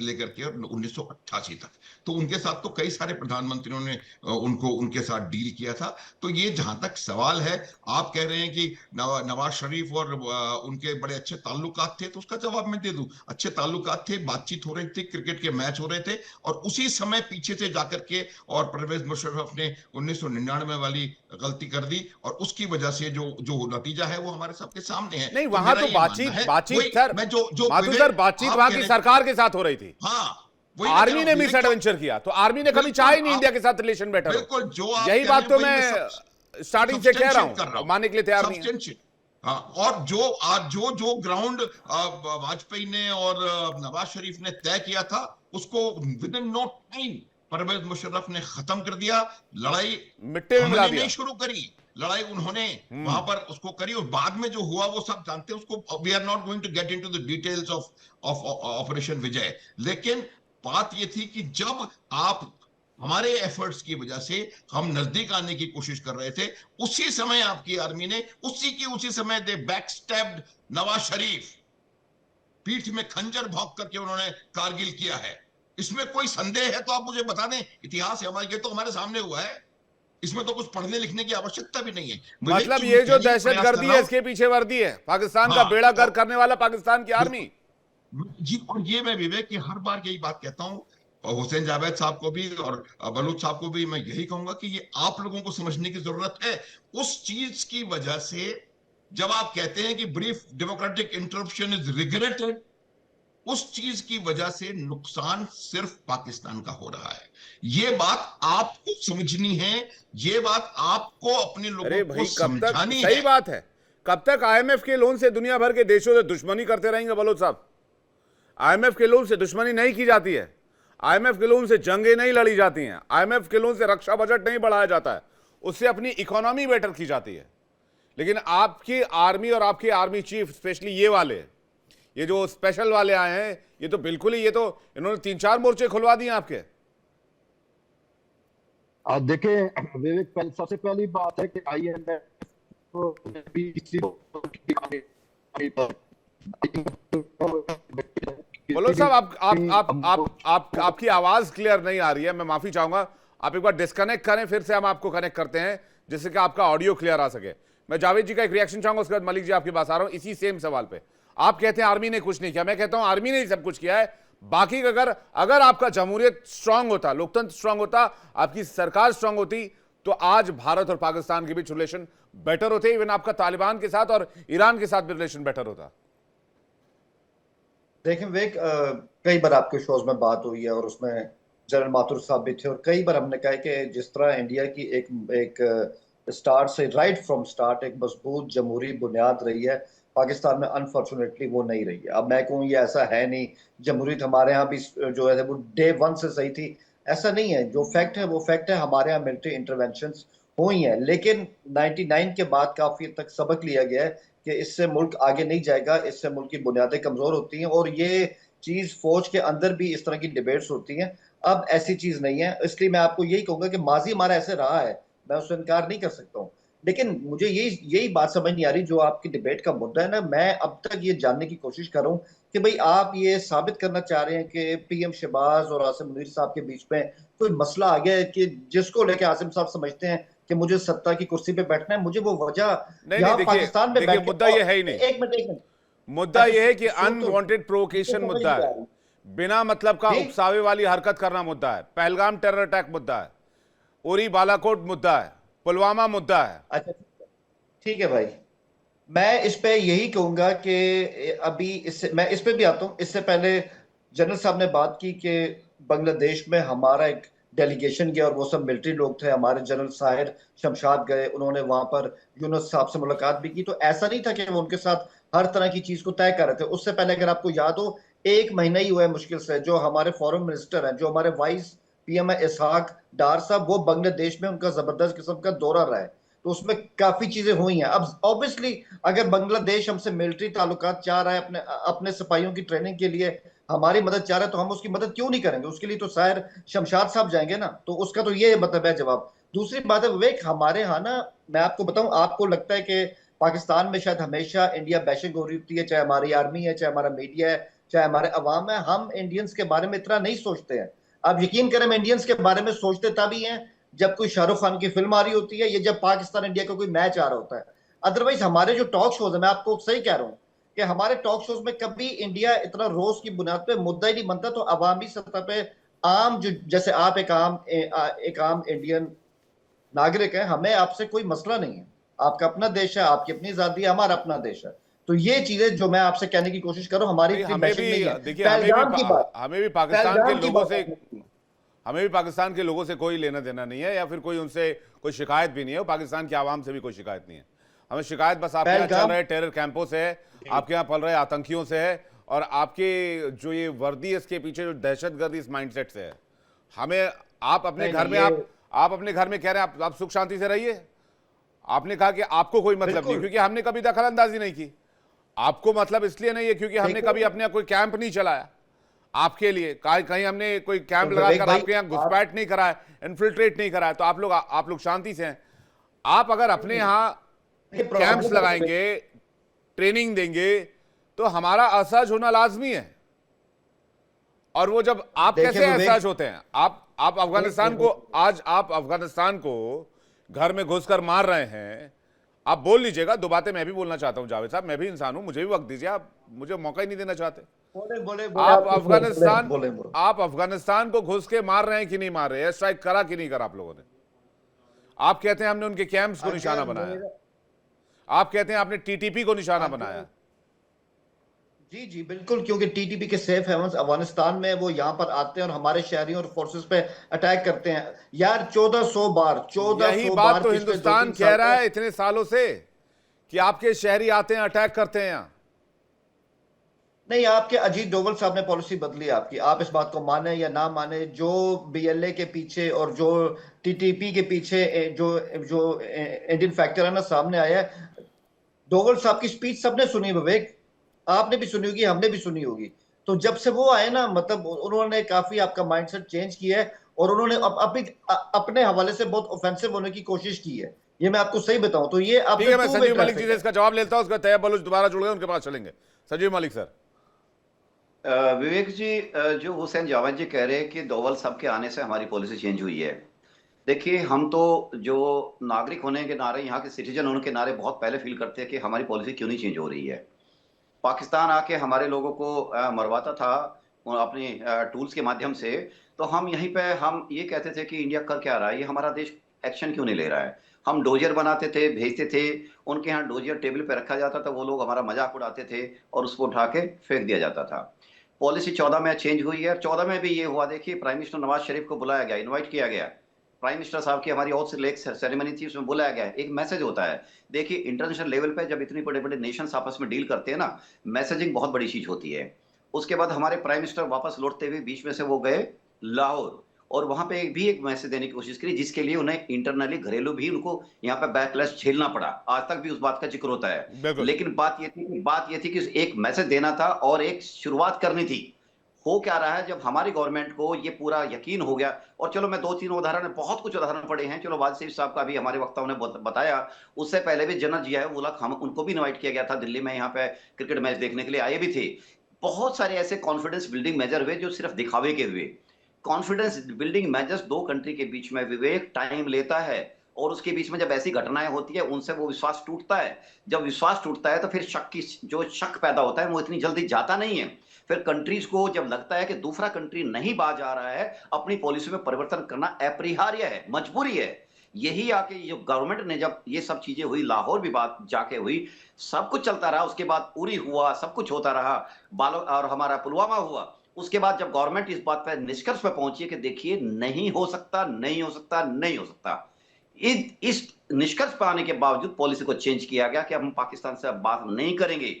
लेकर के और 1988 तक। तो उनके साथ तो कई सारे प्रधानमंत्रियों ने उनको उनके साथ डील किया था। तो ये जहां तक सवाल है, आप कह रहे हैं कि नवाज शरीफ और उनके बड़े अच्छे ताल्लुकात थे, तो उसका जवाब मैं दे दूं, अच्छे ताल्लुकात थे, बातचीत हो रही थी, क्रिकेट के मैच हो रहे थे, और उसी समय पीछे से जाकर के और परवेज मुशर्रफ ने 1999 वाली गलती कर दी, और उसकी वजह से जो जो नतीजा है वो हमारे सबके सामने है। नहीं, तो वहां मेरा तो ये मानना है, बातचीत सर, मैं जो माथुर सर, बातचीत वहां की सरकार के साथ हो रही थी। हाँ, वही मैं आर्मी कह ने रहा हूं, मिस एडवेंचर किया, तो आर्मी ने कभी बिल्कुल, चाहा ही नहीं आप- इंडिया के साथ रिलेशन बेटर हो। बिल्कुल, जो आप यही कह बात रहे तो हैं, वही मैं स्टार्टिंग से कह रहा substantiate हूं, मानने के लिए तैयार नहीं है। Substantiate। हाँ, और जो ग्राउंड वाजपेयी ने और नवाज शरीफ ने तय किया था, उसको within no time Parvez Musharraf ने खत्म कर दिया। लड़ाई मिट्टी में मिला हमने दिया। नहीं शुरू करी, लड़ाई उन्होंने वहां पर उसको करी, और बाद में जो हुआ वो सब जानते हैं उसको। We are not going to get into the details of operation Vijay. लेकिन बात ये थी कि जब आप हमारे एफर्ट्स की वजह से हम नजदीक आने की कोशिश कर रहे थे, उसी समय आपकी आर्मी ने उसी समय दे बैकस्टैब्ड नवाज शरीफ, पीठ में खंजर भोंक करके उन्होंने कारगिल किया है। इसमें कोई संदेह है तो आप मुझे बता दें, इतिहास है हमारे, ये तो हमारे सामने हुआ है, इसमें तो कुछ पढ़ने लिखने की आवश्यकता भी नहीं है। मतलब ये जो दहशतगर्दी है, इसके पीछे वर्दी है, पाकिस्तान का बेड़ा गर्क करने वाला पाकिस्तान की आर्मी जी। और ये मैं विवेक की हर बार यही बात कहता हूं, और हुसैन जावेद साहब को भी और बलूच साहब को भी मैं यही कहूंगा कि ये आप लोगों को समझने की जरूरत है। उस चीज की वजह से जब आप कहते हैं कि brief democratic interruption is regretted, उस चीज की वजह से नुकसान सिर्फ पाकिस्तान का हो रहा है। ये बात आपको समझनी है, ये बात आपको अपने लोगों को समझानी है। सही बात है, कब तक आईएमएफ के लोन से दुनिया भर के देशों से दुश्मनी करते रहेंगे बलोच साहब? आईएमएफ के लोन से दुश्मनी नहीं की जाती है, आईएमएफ के लोन से जंगें नहीं लड़ी जाती हैं, आईएमएफ के लोन से रक्षा बजट नहीं बढ़ाया जाता है, उससे अपनी इकोनॉमी बेटर की जाती है। लेकिन आपकी आर्मी और आपके आर्मी चीफ, स्पेशली ये वाले, ये जो स्पेशल वाले आए हैं, ये तो बिल्कुल ही, ये तो इन्होंने 3-4 मोर्चे खुलवा दिए आपके। देखिए विवेक, सबसे पहली बात है कि आईएमएफ को भी किसी बोलो साहब, आपकी आवाज क्लियर नहीं आ रही है, मैं माफी चाहूंगा, आप एक बार डिस्कनेक्ट करें, फिर से हम आपको कनेक्ट करते हैं जिससे कि आपका ऑडियो क्लियर आ सके। मैं जावेद जी का एक रिएक्शन चाहूंगा, उसके बाद मलिक जी आपके पास आ रहा हूं इसी सेम सवाल पे। आप कहते हैं आर्मी ने कुछ नहीं किया, मैं कहता हूं आर्मी ने ही सब कुछ किया है। बाकी अगर आपका जमहूरियत स्ट्रांग होता, लोकतंत्र स्ट्रांग होता, आपकी सरकार स्ट्रांग होती, तो आज भारत और पाकिस्तान के बीच रिलेशन बेटर होते। इवन आपका तालिबान के साथ और ईरान के साथ भी रिलेशन बेटर होता। देखें विवेक, कई बार आपके शोज में बात हुई है और उसमें जनरल माथुर साहब भी थे, और कई बार हमने कहा कि जिस तरह इंडिया की एक स्टार्ट से, राइट फ्रॉम स्टार्ट, एक मजबूत जमहूरी बुनियाद रही है, पाकिस्तान में अनफॉर्चुनेटली वो नहीं रही है। अब मैं कहूँ ये ऐसा है नहीं, जमहूरियत हमारे यहाँ भी जो है वो डे 1 से सही थी, ऐसा नहीं है। जो फैक्ट है वो फैक्ट है, हमारे यहाँ मिलिट्री इंटरवेंशन हुई हैं, लेकिन 99 के बाद काफी हद तक सबक लिया गया है कि इससे मुल्क आगे नहीं जाएगा, इससे मुल्क की बुनियादें कमजोर होती हैं, और ये चीज फौज के अंदर भी इस तरह की डिबेट्स होती हैं। अब ऐसी चीज नहीं है, इसलिए मैं आपको यही कहूंगा कि माजी हमारा ऐसे रहा है, मैं उससे इनकार नहीं कर सकता हूँ। लेकिन मुझे यही बात समझ नहीं आ रही, जो आपकी डिबेट का मुद्दा है ना, मैं अब तक ये जानने की कोशिश कर रहा हूँ कि भाई आप ये साबित करना चाह रहे हैं कि पीएम शहबाज और आसिम मुनीर साहब के बीच में कोई मसला आ गया है, कि जिसको लेके आसिम साहब समझते हैं कि मुझे सत्ता की कुर्सी पे बैठना है, मुझे वो वजह नहीं, पाकिस्तान में देखिए मुद्दा ये है ही नहीं। एक मिनट, मुद्दा ये है कि अनवांटेड प्रोवोकेशन मुद्दा है, बिना मतलब का उकसावे वाली हरकत करना मुद्दा है, पहलगाम टेरर अटैक मुद्दा है, उरी बालाकोट मुद्दा है, पुलवामा मुद्दा है। अच्छा ठीक है भाई, मैं इस पे यही कहूंगा कि अभी मैं इस पे भी आता हूं। इससे पहले जनरल साहब ने बात की कि बांग्लादेश में हमारा एक डेलीगेशन गया और वो सब मिलिट्री लोग थे, हमारे जनरल साहिर शमशाद गए, उन्होंने वहां पर यूनुस साहब से मुलाकात भी की। तो ऐसा नहीं था कि वो उनके साथ हर तरह की चीज को तय कर रहे थे। उससे पहले अगर आपको याद हो, 1 महीना ही हुआ है मुश्किल से, जो हमारे फॉरेन मिनिस्टर हैं, जो हमारे वाइस पीएम इसहाक डार साहब, वो बांग्लादेश में उनका जबरदस्त किस्म का दौरा रहा है, तो उसमें काफी चीजें हुई हैं। अब ऑब्वियसली अगर बांग्लादेश हमसे मिलिट्री ताल्लुकात चाह रहा है, अपने अपने सिपाहियों की ट्रेनिंग के लिए हमारी मदद चाह रहा है, तो हम उसकी मदद क्यों नहीं करेंगे? उसके लिए तो शायर शमशाद साहब जाएंगे ना। तो उसका तो ये मतलब है जवाब। दूसरी बात है विवेक, हमारे यहाँ ना, मैं आपको बताऊं, आपको लगता है कि पाकिस्तान में शायद हमेशा इंडिया बैशिंग हो रही होती है, चाहे हमारी आर्मी है, चाहे हमारा मीडिया है, चाहे हमारे अवाम है, हम इंडियंस के बारे में इतना नहीं सोचते हैं। आप यकीन करें, हम इंडियंस के बारे में सोचते तभी हैं जब कोई शाहरुख खान की फिल्म आ रही होती है या जब पाकिस्तान इंडिया का कोई मैच आ रहा होता है। अदरवाइज हमारे जो टॉक शोज है, मैं आपको सही कह रहा हूँ कि हमारे टॉक शोज में कभी इंडिया इतना रोज की बुनियाद पे मुद्दा ही नहीं बनता। तो अवामी सतह पे आम, जो जैसे आप एक आम इंडियन नागरिक है, हमें आपसे कोई मसला नहीं है। आपका अपना देश है, आपकी अपनी आजादी है, हमारा अपना देश है। तो ये चीजें जो मैं आपसे कहने की कोशिश कर रहा हूँ, हमारी नहीं, इतनी हमें बैशिंग नहीं भी है। देखिए, पहलगाम की बात, हमें भी पाकिस्तान के पहलगाम की लोगों बात से आपने की। हमें भी पाकिस्तान के लोगों से कोई लेना देना नहीं है, या फिर कोई उनसे कोई शिकायत भी नहीं है, और पाकिस्तान की आवाम से भी कोई शिकायत नहीं है। हमें शिकायत बस आपके यहाँ चल पहलगाम, रहे टेरर कैंपों से है, आपके यहाँ पल रहे आतंकियों से है, और आपके जो ये वर्दी, इसके पीछे जो दहशतगर्दी इस माइंडसेट से है। हमें आप अपने नहीं घर नहीं, में ये आप अपने घर में कह रहे हैं आप सुख शांति से रहिए। आपने कहा कि आपको कोई मतलब नहीं, बिल्कुल क्योंकि हमने कभी दखल अंदाजी नहीं की। आपको मतलब इसलिए नहीं है क्योंकि हमने देखिए कभी अपने यहाँ कोई कैंप नहीं चलाया आपके लिए, कहीं हमने कोई कैंप विवेक लगाकर भाई, आपके यहाँ आप घुसपैठ नहीं कराया, इन्फिल्ट्रेट नहीं कराया, तो आप लोग शांति से हैं। आप अगर अपने यहाँ कैंप्स प्रॉब्लम लगाएंगे, ट्रेनिंग देंगे, तो हमारा असहज होना लाजमी है। और वो जब आप देखिए कैसे विवेक, असहज होते हैं, आप अफगानिस्तान को, आज आप अफगानिस्तान को घर में घुसकर मार रहे हैं। आप बोल लीजिएगा, दो बातें मैं भी बोलना चाहता हूं जावेद साहब, मैं भी इंसान हूं, मुझे भी वक्त दीजिए। आप मुझे मौका ही नहीं देना चाहते। बोले बोले आप बोले, अफगानिस्तान बोले बोले। आप अफगानिस्तान को घुस के मार रहे हैं कि नहीं मार रहे हैं? स्ट्राइक करा कि नहीं करा आप लोगों ने? आप कहते हैं हमने उनके कैंप्स को निशाना बनाया, आप कहते हैं आपने टीटीपी को निशाना बनाया। जी जी बिल्कुल, क्योंकि टीटीपी के सेफ हेवंस अफगानिस्तान में, वो यहाँ पर आते हैं और हमारे शहरियों और फोर्सेस पे अटैक करते हैं। यार 1400 बार, यही 1400 बात बार तो पिछले हिंदुस्तान 2-3 कह साल रहा में। है इतने सालों से कि आपके शहरी आते हैं, अटैक करते हैं यहाँ। नहीं, आपके अजीत डोवल साहब ने पॉलिसी बदली है आपकी। आप इस बात को माने या ना माने, जो बीएलए के पीछे और जो टीटीपी के पीछे जो जो इंडियन फैक्टर है ना सामने आया है, डोवल साहब की स्पीच सबने सुनी विवेक, आपने भी सुनी होगी, हमने भी सुनी होगी। तो जब से वो आए ना, मतलब उन्होंने काफी आपका माइंडसेट चेंज किया है, और उन्होंने अपने हवाले से बहुत ऑफेंसिव होने की कोशिश की है। ये मैं आपको सही बताऊं तो ये ठीक है, मैं two way Sanjeev Malik ji traffic से है। इसका जवाब लेता हूं, उसका तैयब बलूच दोबारा जुड़ गए, उनके पास चलेंगे। संजीव मलिक सर। विवेक जी, जो हुसैन जावेद जी कह रहे हैं कि डोवल साहब के आने से हमारी पॉलिसी चेंज हुई है। देखिए, हम तो जो नागरिक होने के नारे, यहाँ के सिटीजन होने के नारे बहुत पहले फील करते हैं कि हमारी पॉलिसी क्यों नहीं चेंज हो रही है। पाकिस्तान आके हमारे लोगों को मरवाता था अपने टूल्स के माध्यम से, तो हम यहीं पे हम ये कहते थे कि इंडिया कर क्या रहा है, ये हमारा देश एक्शन क्यों नहीं ले रहा है। हम डोजियर बनाते थे, भेजते थे, उनके यहाँ डोजियर टेबल पे रखा जाता था, वो लोग हमारा मजाक उड़ाते थे और उसको उठा के फेंक दिया जाता था। पॉलिसी 14 में चेंज हुई है, 14 में भी ये हुआ। देखिए, प्राइम मिनिस्टर नवाज शरीफ को बुलाया गया, इन्वाइट किया गया। प्राइम मिनिस्टर साहब की हमारी ओथ से लेक सेरेमनी थी, उसमें बुलाया गया है। एक मैसेज होता है। देखिए, इंटरनेशनल लेवल पे जब इतनी बड़े बड़े नेशंस आपस में डील करते हैं ना, मैसेजिंग बहुत बड़ी चीज होती है। उसके बाद हमारे प्राइम मिनिस्टर वापस लौटते हुए बीच में से वो गए लाहौर, और वहां पे भी एक मैसेज देने की कोशिश करी, जिसके लिए उन्हें इंटरनली घरेलू भी उनको यहाँ पे बैकलैश झेलना पड़ा। आज तक भी उस बात का जिक्र होता है। लेकिन बात ये थी कि एक मैसेज देना था और एक शुरुआत करनी थी। हो क्या रहा है, जब हमारी गवर्नमेंट को ये पूरा यकीन हो गया, और चलो मैं 2-3 उदाहरण, बहुत कुछ उदाहरण पड़े हैं, चलो वाजपेयी साहब का भी हमारे वक्ताओं ने बताया, उससे पहले भी जनरल जिया है उलक, हम उनको भी इनवाइट किया गया था दिल्ली में, यहाँ पे क्रिकेट मैच देखने के लिए आए भी थे। बहुत सारे ऐसे कॉन्फिडेंस बिल्डिंग मेजर हुए जो सिर्फ दिखावे के हुए। कॉन्फिडेंस बिल्डिंग मेजर्स दो कंट्री के बीच में विवेक टाइम लेता है, और उसके बीच में जब ऐसी घटनाएं होती है, उनसे वो विश्वास टूटता है। जब विश्वास टूटता है तो फिर जो शक पैदा होता है वो इतनी जल्दी जाता नहीं है। फिर कंट्रीज को जब लगता है कि दूसरा कंट्री नहीं बाज आ रहा है, अपनी पॉलिसी में परिवर्तन करना अपरिहार्य है, मजबूरी है। यही आके जो गवर्नमेंट ने, जब ये सब चीजें हुई, लाहौर भी बात जाके हुई, सब कुछ चलता रहा, उसके बाद उरी हुआ, सब कुछ होता रहा, और हमारा पुलवामा हुआ। उसके बाद जब गवर्नमेंट इस बात पर निष्कर्ष पर पहुंची कि देखिए नहीं हो सकता, नहीं हो सकता, नहीं हो सकता, इस निष्कर्ष पर आने के बावजूद पॉलिसी को चेंज किया गया कि हम पाकिस्तान से अब बात नहीं करेंगे।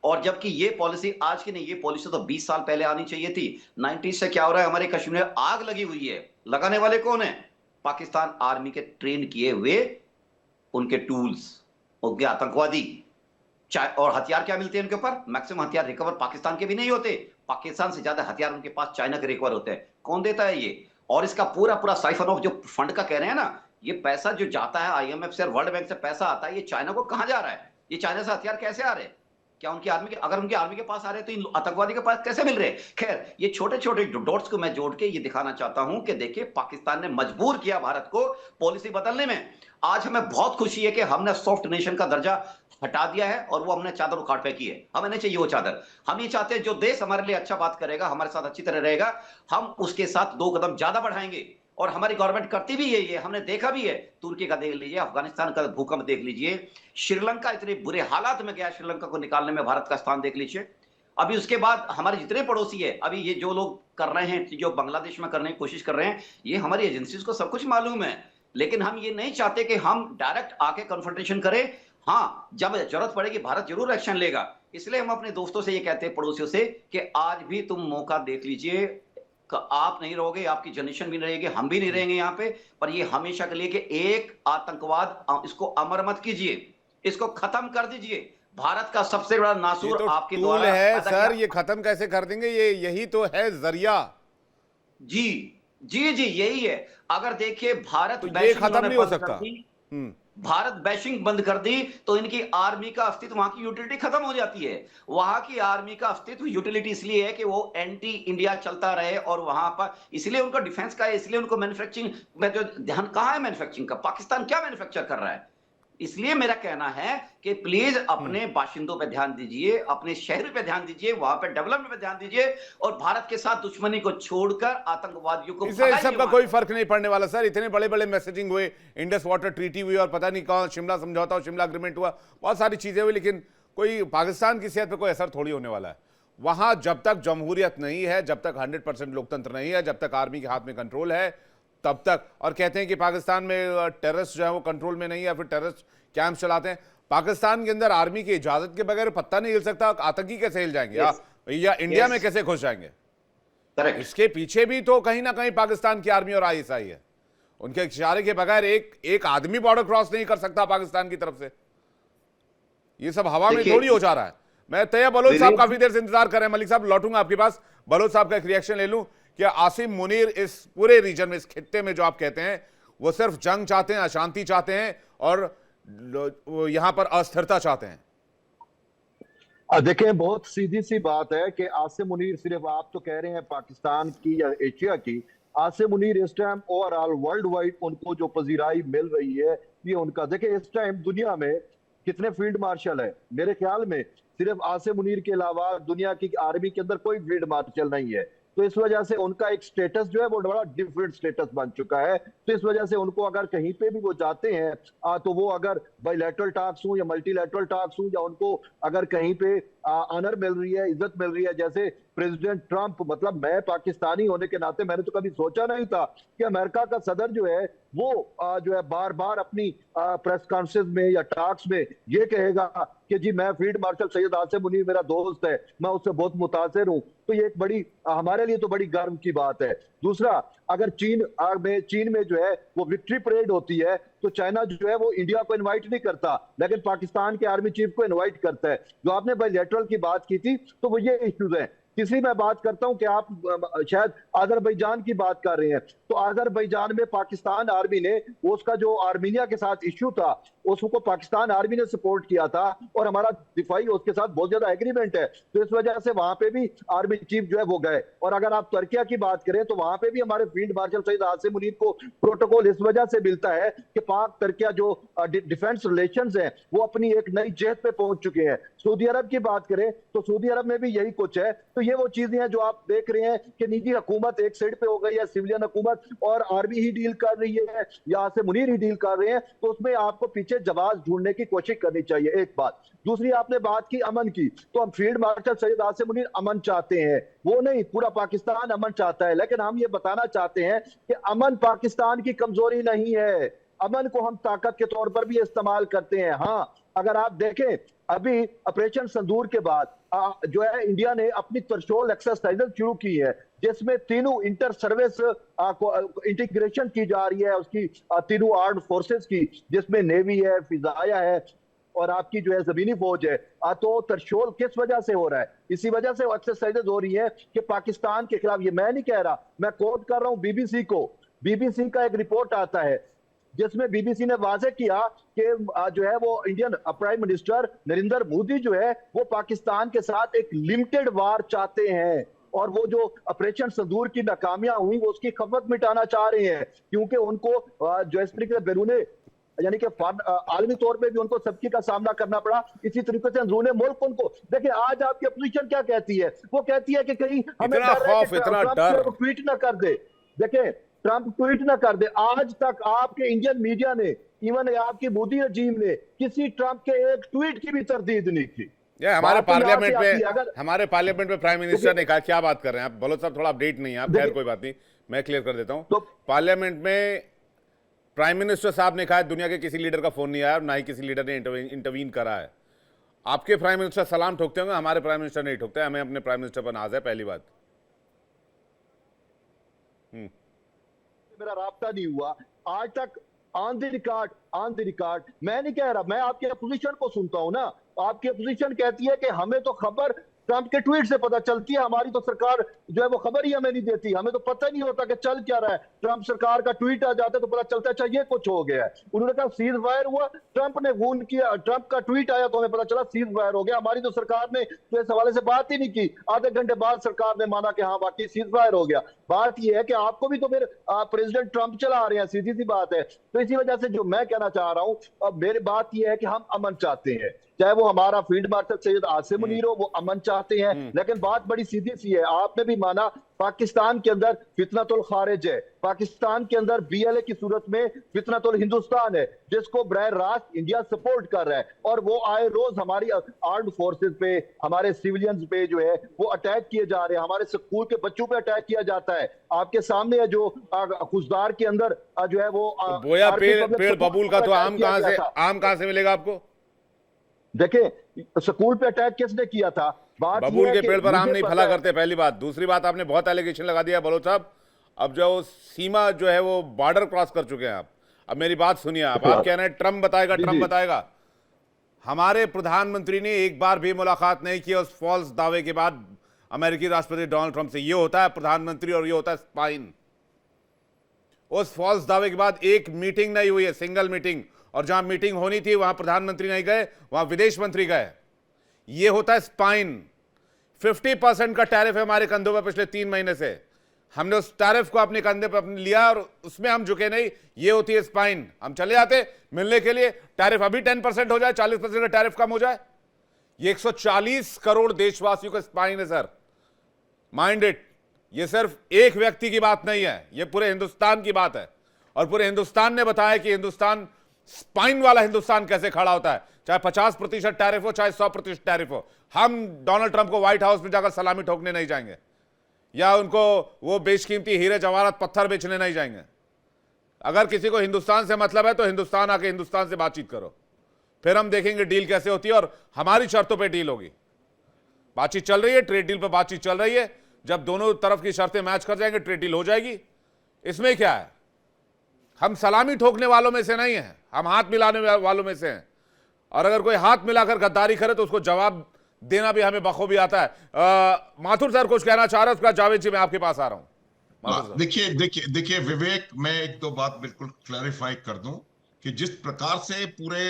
और जबकि ये पॉलिसी आज की नहीं, ये पॉलिसी तो 20 साल पहले आनी चाहिए थी। 90 से क्या हो रहा है, हमारे कश्मीर में आग लगी हुई है। लगाने वाले कौन है? पाकिस्तान आर्मी के ट्रेन किए हुए उनके टूल्स, उनके आतंकवादी। और हथियार क्या मिलते हैं उनके ऊपर? मैक्सिमम हथियार रिकवर पाकिस्तान के भी नहीं होते, पाकिस्तान से ज्यादा हथियार उनके पास चाइना के रिकवर होते हैं। कौन देता है ये? और इसका पूरा पूरा साइफन ऑफ जो फंड का कह रहे हैं ना, ये पैसा जो जाता है आईएमएफ से और वर्ल्ड बैंक से पैसा आता है, ये चाइना को कहां जा रहा है? ये चाइना से हथियार कैसे आ रहे हैं? क्या उनकी आर्मी के, अगर उनकी आर्मी के पास आ रहे हैं तो इन आतंकवादी के पास कैसे मिल रहे हैं? खैर, ये छोटे छोटे डॉट्स को मैं जोड़ के ये दिखाना चाहता हूं कि देखिए, पाकिस्तान ने मजबूर किया भारत को पॉलिसी बदलने में। आज हमें बहुत खुशी है कि हमने सॉफ्ट नेशन का दर्जा हटा दिया है और वो हमने चादर उखाड़ फेंकी है। हमें नहीं चाहिए वो चादर। हम ये चाहते हैं जो देश हमारे लिए अच्छा बात करेगा, हमारे साथ अच्छी तरह रहेगा, हम उसके साथ 2 कदम ज्यादा बढ़ाएंगे। और हमारी गवर्नमेंट करती भी यही है, हमने देखा भी है। तुर्की का देख लीजिए, अफगानिस्तान का भूकंप देख लीजिए, श्रीलंका इतने बुरे हालात में गया, श्रीलंका को निकालने में भारत का स्थान देख लीजिए। अभी उसके बाद हमारे जितने पड़ोसी है, अभी ये जो लोग कर रहे हैं, जो बांग्लादेश में करने की कोशिश कर रहे हैं, ये हमारी एजेंसीज को सब कुछ मालूम है। लेकिन हम ये नहीं चाहते कि हम डायरेक्ट आके कन्फ्रंटेशन करें। हाँ, जब जरूरत पड़ेगी भारत जरूर एक्शन लेगा। इसलिए हम अपने दोस्तों से ये कहते हैं, पड़ोसियों से, कि आज भी तुम मौका देख लीजिए। आप नहीं रहोगे, आपकी जनरेशन भी नहीं रहेगी, हम भी नहीं रहेंगे यहाँ पे, पर ये हमेशा के लिए कि एक आतंकवाद, इसको अमर मत कीजिए, इसको खत्म कर दीजिए। भारत का सबसे बड़ा नासूर तो आपके टूल द्वारा है पैदा सर, किया। ये खत्म कैसे कर देंगे? ये यही तो है जरिया। जी जी जी, यही है। अगर देखिए, भारत तो ये बैशिंग खत्म इन्होंने नहीं हो बंद कर सकता। दी, हम्म। भारत बैशिंग बंद कर दी, तो इनकी आर्मी का अस्तित्व, वहां की यूटिलिटी खत्म हो जाती है। वहां की आर्मी का अस्तित्व, यूटिलिटी इसलिए है कि वो एंटी इंडिया चलता रहे, और वहां पर इसलिए उनका डिफेंस का है, इसलिए उनको मैन्युफैक्चरिंग में जो ध्यान, कहां है मैन्युफैक्चरिंग का? पाकिस्तान क्या मैन्युफैक्चर कर रहा है? इसलिए मेरा कहना है कि प्लीज अपने बाशिंदों पे ध्यान दीजिए, अपने शहर पे ध्यान दीजिए, वहां पे डेवलपमेंट पे ध्यान दीजिए, और भारत के साथ दुश्मनी को छोड़कर आतंकवादियों को इससे भगाइए सबका वहां कोई से। फर्क नहीं पड़ने वाला सर। इतने बड़े बड़े मैसेजिंग हुए, इंडस वाटर ट्रीटी हुई, और पता नहीं कौन शिमला समझौता और शिमला अग्रीमेंट हुआ, बहुत सारी चीजें हुई, लेकिन कोई पाकिस्तान की सेहत पे कोई असर थोड़ी होने वाला है। वहां जब तक जमहूरियत नहीं है, जब तक 100% लोकतंत्र नहीं है, जब तक आर्मी के हाथ में कंट्रोल है, तब तक। और कहते हैं कि पाकिस्तान में टेररिस्ट जो है वो कंट्रोल में नहीं है, फिर टेररिस्ट कैंप चलाते हैं। पाकिस्तान के अंदर आर्मी की इजाजत के बगैर पत्ता नहीं हिल सकता। आतंकी कैसे हिल जाएंगे? या इंडिया में कैसे घुस जाएंगे? करेक्ट। इसके पीछे भी तो कहीं ना कहीं पाकिस्तान की आर्मी और आईएसआई है। उनके इशारे के बगैर एक आदमी बॉर्डर क्रॉस नहीं कर सकता पाकिस्तान की तरफ से। ये सब हवा में थोड़ी हो जा रहा है। मैं तैयब बलोच साहब काफी देर से इंतजार कर रहे हैं। मलिक साहब, लौटूंगा आपके पास, बलोच साहब का एक रिएक्शन ले लूं कि आसिम मुनीर इस पूरे रीजन में, इस खित्ते में जो आप कहते हैं, वो सिर्फ जंग चाहते हैं, अशांति चाहते हैं, और यहां पर अस्थिरता चाहते हैं। देखें, बहुत सीधी सी बात है कि आसिम मुनीर, सिर्फ आप तो कह रहे हैं पाकिस्तान की या एशिया की, आसिम मुनीर इस टाइम ओवरऑल वर्ल्ड वाइड उनको जो पजीराई मिल रही है, ये उनका, देखें इस टाइम दुनिया में कितने फील्ड मार्शल है? मेरे ख्याल में सिर्फ आसिम मुनीर के अलावा दुनिया की आर्मी के अंदर कोई फील्ड मार्शल नहीं है। तो इस वजह से उनका एक स्टेटस जो है वो बड़ा डिफरेंट स्टेटस बन चुका है। तो इस वजह से उनको अगर कहीं पे भी वो जाते हैं, तो वो अगर बायलैटरल टॉक्स हो या मल्टीलैटरल टॉक्स हो, या उनको अगर कहीं पे ऑनर मिल रही है, इज्जत मिल रही है, जैसे प्रेसिडेंट ट्रंप, मतलब मैं पाकिस्तानी होने के नाते मैंने तो कभी सोचा नहीं था कि अमेरिका का सदर जो है वो जो है बार बार अपनी प्रेस कॉन्फ्रेंस में या टॉक्स में ये कहेगा कि जी मैं फील्ड मार्शल सैयद आसिम मुनीर मेरा दोस्त है, मैं उससे बहुत मुतासिर हूं। तो ये एक बड़ी, हमारे लिए तो बड़ी गर्व की बात है। दूसरा, अगर चीन में जो है वो विक्ट्री परेड होती है, तो चाइना जो है वो इंडिया को इनवाइट नहीं करता, लेकिन पाकिस्तान के आर्मी चीफ को इनवाइट करता है। जो आपने बायलैटरल की बात की थी, तो वो ये इश्यूज हैं। तीसरी मैं बात करता हूं कि आप शायद आजरबैजान की बात कर रहे हैं, तो आजरबैजान में पाकिस्तान आर्मी ने, उसका जो आर्मीनिया के साथ इश्यू था, उसको पाकिस्तान आर्मी ने सपोर्ट किया था, और हमारा दिफाई उसके साथ बहुत ज्यादा एग्रीमेंट है। तो इस वजह से वहां पे भी आर्मी चीफ जो है वो गए। और अगर आप तुर्किया की बात करें, तो वहां पे भी हमारे फील्ड मार्शल सईद आसिम मुनीर को प्रोटोकॉल इस वजह से मिलता है कि पाक तुर्किया जो डिफेंस रिलेशंस हैं वो अपनी एक नई जहत पे पहुंच चुके हैं। सऊदी अरब की बात करें तो सऊदी अरब में भी यही कुछ है। तो ये वो चीजें हैं जो आप देख रहे हैं कि निजी हुकूमत एक साइड पे हो गई है, सिविलियन हुकूमत और आर्मी ही डील कर रही है या आसिम मुनीर ही डील कर रहे हैं। तो उसमें आपको पीछे जवाब ढूंढने की कोशिश करनी चाहिए, एक बात। दूसरी, आपने बात की अमन की, तो हम फील्ड मार्शल सैयद आसिम मुनीर अमन चाहते हैं, वो नहीं पूरा पाकिस्तान अमन चाहता है। लेकिन हम ये बताना चाहते हैं कि अमन पाकिस्तान की कमजोरी नहीं है, अमन को हम ताकत के तौर पर भी इस्तेमाल करते हैं। हाँ, अगर आप देखें अभी ऑपरेशन संदूर के बाद जो है इंडिया ने अपनी थ्रेशोल्ड एक्सरसाइजेस शुरू की है, जिसमें तीनों इंटर सर्विस इंटीग्रेशन की जा रही है, उसकी तीनों आर्म्ड फोर्सेस की, जिसमें नेवी है, फिजाया है और आपकी जो है जमीनी फौज है। तो थ्रेशोल्ड किस वजह से हो रहा है? इसी वजह से एक्सरसाइजेस हो रही है कि पाकिस्तान के खिलाफ, ये मैं नहीं कह रहा, मैं कोट कर रहा हूं बीबीसी को। बीबीसी का एक रिपोर्ट आता है जिसमें बीबीसी ने वाजे किया कि जो है वो Indian prime minister Narendra Modi जो है वो पाकिस्तान के साथ एक लिमिटेड वार चाहते हैं, और वो जो ऑपरेशन संदूर की नाकामियां हुई वो उसकी खपत मिटाना चाह रहे हैं, क्योंकि उनको जो इस तरीके से बैरूने यानी कि आलमी तौर पे भी उनको सबकी का सामना करना पड़ा, इसी तरीके से अंदरूनी मुल्क उनको। देखिए आज आपकी अपोजिशन क्या कहती है, वो कहती है कि कहीं हमें इतना खौफ, इतना डर, ट्वीट ना कर दे। देखिए ट्रंप ट्वीट ना कर दे। आज तक आपके इंडियन मीडिया ने, इवन आपकी मोदी रजीम ने किसी ट्रंप के एक ट्वीट की भी तरदीद नहीं की। हमारे पार्लियामेंट में प्राइम मिनिस्टर ने कहा, क्या बात कर रहे हैं आप बलोच साहब, थोड़ा अपडेट नहीं है आप, खैर कोई बात नहीं, मैं क्लियर कर देता हूं। तो पार्लियामेंट में प्राइम मिनिस्टर साहब ने कहा दुनिया के किसी लीडर का फोन नहीं आया और ना ही किसी लीडर ने इंटरवीन करा है। आपके प्राइम मिनिस्टर सलाम ठोकते होंगे, हमारे प्राइम मिनिस्टर नहीं ठोकते, हमें अपने प्राइम मिनिस्टर पर नाज है, पहली बात। मेरा राब्ता नहीं हुआ आज तक, ऑन द रिकॉर्ड मैं नहीं कह रहा, मैं आपकी अपोजिशन को सुनता हूं ना। आपकी अपोजिशन कहती है कि हमें तो खबर ट्रंप के ट्वीट से पता चलती है, हमारी तो सरकार जो है वो खबर ही हमें नहीं देती, हमें तो पता नहीं होता कि चल क्या रहा है। ट्रंप सरकार का ट्वीट आ जाता है तो पता चलता है अच्छा ये कुछ हो गया है। उन्होंने कहा सीज फायर हुआ, ट्रंप ने फोन किया, ट्रंप का ट्वीट आया तो हमें पता चला सीज फायर हो गया। हमारी तो सरकार ने तो इस हवाले से बात ही नहीं की, आधे घंटे बाद सरकार ने माना कि हाँ वाकई सीज फायर हो गया। बात यह है कि आपको भी तो फिर प्रेसिडेंट ट्रंप चला रहे हैं, सीधी सी बात है। तो इसी वजह से जो मैं कहना चाह रहा हूं, अब मेरी बात यह है कि हम अमन चाहते हैं, चाहे वो हमारा फील्ड मार्शल सैयद आसिम मुनीर हो, वो अमन चाहते हैं। लेकिन बात बड़ी सीधी सी है, आपने भी माना पाकिस्तान के अंदर फितनतुल खारिज है, पाकिस्तान के अंदर बीएलए की सूरत में फितनतुल हिंदुस्तान है, जिसको बरह रास्त इंडिया सपोर्ट कर रहा है, और वो आए रोज हमारी आर्म्ड फोर्सेस पे, हमारे सिविलियंस पे जो है वो अटैक किए जा रहे हैं, हमारे स्कूल के बच्चों पे अटैक किया जाता है। आपके सामने है जो खुशदार के अंदर जो है वो बोया पेड़ बबूल का तो आम कहां से मिलेगा आपको? देखें स्कूल पे अटैक किसने किया था? बात बबूल के पेड़ पर आम नहीं फला करते, पहली बात। दूसरी बात, आपने बहुत एलिगेशन लगा दिया बलोच साहब, अब जो सीमा जो है वो बॉर्डर क्रॉस कर चुके हैं आप। अब मेरी बात सुनिए, आप कह रहे हैं ट्रंप बताएगा। हमारे प्रधानमंत्री ने एक बार भी मुलाकात नहीं की उस फॉल्स दावे के बाद अमेरिकी राष्ट्रपति डोनाल्ड ट्रंप से। ये होता है प्रधानमंत्री और ये होता है स्पाइन। उस फॉल्स दावे के बाद एक मीटिंग नहीं हुई है, सिंगल मीटिंग, और जहां मीटिंग होनी थी वहां प्रधानमंत्री नहीं गए, वहां विदेश मंत्री गए। यह होता है स्पाइन। 50% का टैरिफ है हमारे कंधों पर पिछले 3 महीने से, हमने उस टैरिफ को अपने कंधे पर लिया और उसमें हम झुके नहीं। ये होती है स्पाइन। हम चले जाते मिलने के लिए, टैरिफ अभी 10% हो जाए, 40% का टैरिफ कम हो जाए। ये 140 करोड़ देशवासियों का स्पाइन है सर, माइंड इट। ये सिर्फ एक व्यक्ति की बात नहीं है, ये पूरे हिंदुस्तान की बात है। और पूरे हिंदुस्तान ने बताया कि हिंदुस्तान, स्पाइन वाला हिंदुस्तान कैसे खड़ा होता है, चाहे 50% टैरिफ हो, चाहे 100% टैरिफ हो। हम डोनाल्ड ट्रंप को व्हाइट हाउस में जाकर सलामी ठोकने नहीं जाएंगे, या उनको वो बेशकीमती हीरे जवाहरात पत्थर बेचने नहीं जाएंगे। अगर किसी को हिंदुस्तान से मतलब है तो हिंदुस्तान आके हिंदुस्तान से बातचीत करो, फिर हम देखेंगे डील कैसे होती है, और हमारी शर्तों पर डील होगी। बातचीत चल रही है, ट्रेड डील पर बातचीत चल रही है। जब दोनों तरफ की शर्तें मैच कर जाएंगे, ट्रेड डील हो जाएगी। इसमें क्या है, हम सलामी ठोकने वालों में से नहीं हैं, हम हाथ मिलाने वालों में से हैं। और अगर कोई हाथ मिलाकर गद्दारी करे तो उसको जवाब देना भी हमें बखूबी आता है। माथुर सर कुछ कहना चाह रहे हैं, उसका जावेद जी मैं आपके पास आ रहा हूं। देखिए विवेक, मैं एक दो बात बिल्कुल क्लैरिफाई कर दूं कि जिस प्रकार से पूरे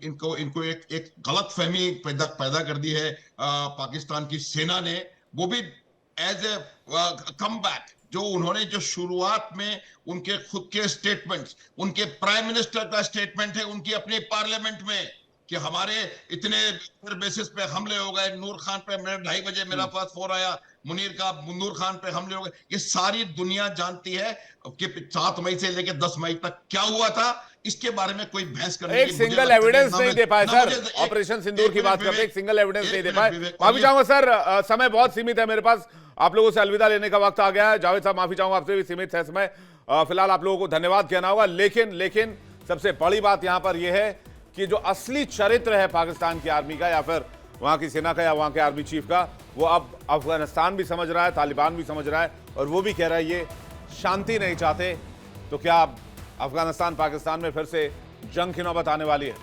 इनको एक गलत फहमी पैदा कर दी है पाकिस्तान की सेना ने, वो भी एज ए कमबैक, जो उन्होंने जो शुरुआत में उनके खुद के स्टेटमेंट्स, उनके प्राइम मिनिस्टर का स्टेटमेंट है उनकी अपनी पार्लियामेंट में कि हमारे इतने बेसिस पे हमले हो गए, नूर खान पे 2:30 बजे मेरा पास फोन आया, मुनीर का नूर खान पे हमले हो गए। ये सारी दुनिया जानती है कि 7 मई से लेकर 10 मई तक क्या हुआ था। इसके बारे में कोई बहस करने एक सिंगल एविडेंस नहीं दे पाए सर। ऑपरेशन सिंदूर की बात करते, एक सिंगल एविडेंस नहीं दे पाए। माफी चाहूंगा सर, समय बहुत सीमित है मेरे पास, आप लोगों से अलविदा लेने का वक्त आ गया है। जावेद साहब माफी चाहूंगा, आपसे भी सीमित है समय, फिलहाल आप लोगों को धन्यवाद कहना होगा। लेकिन सबसे बड़ी बात यहां पर यह है कि जो असली चरित्र है पाकिस्तान की आर्मी का या फिर वहां की सेना का या वहां के आर्मी चीफ का, वो अब अफगानिस्तान भी समझ रहा है, तालिबान भी समझ रहा है, और वो भी कह रहा है ये शांति नहीं चाहते। तो क्या अफगानिस्तान पाकिस्तान में फिर से जंग की नौबत आने वाली है?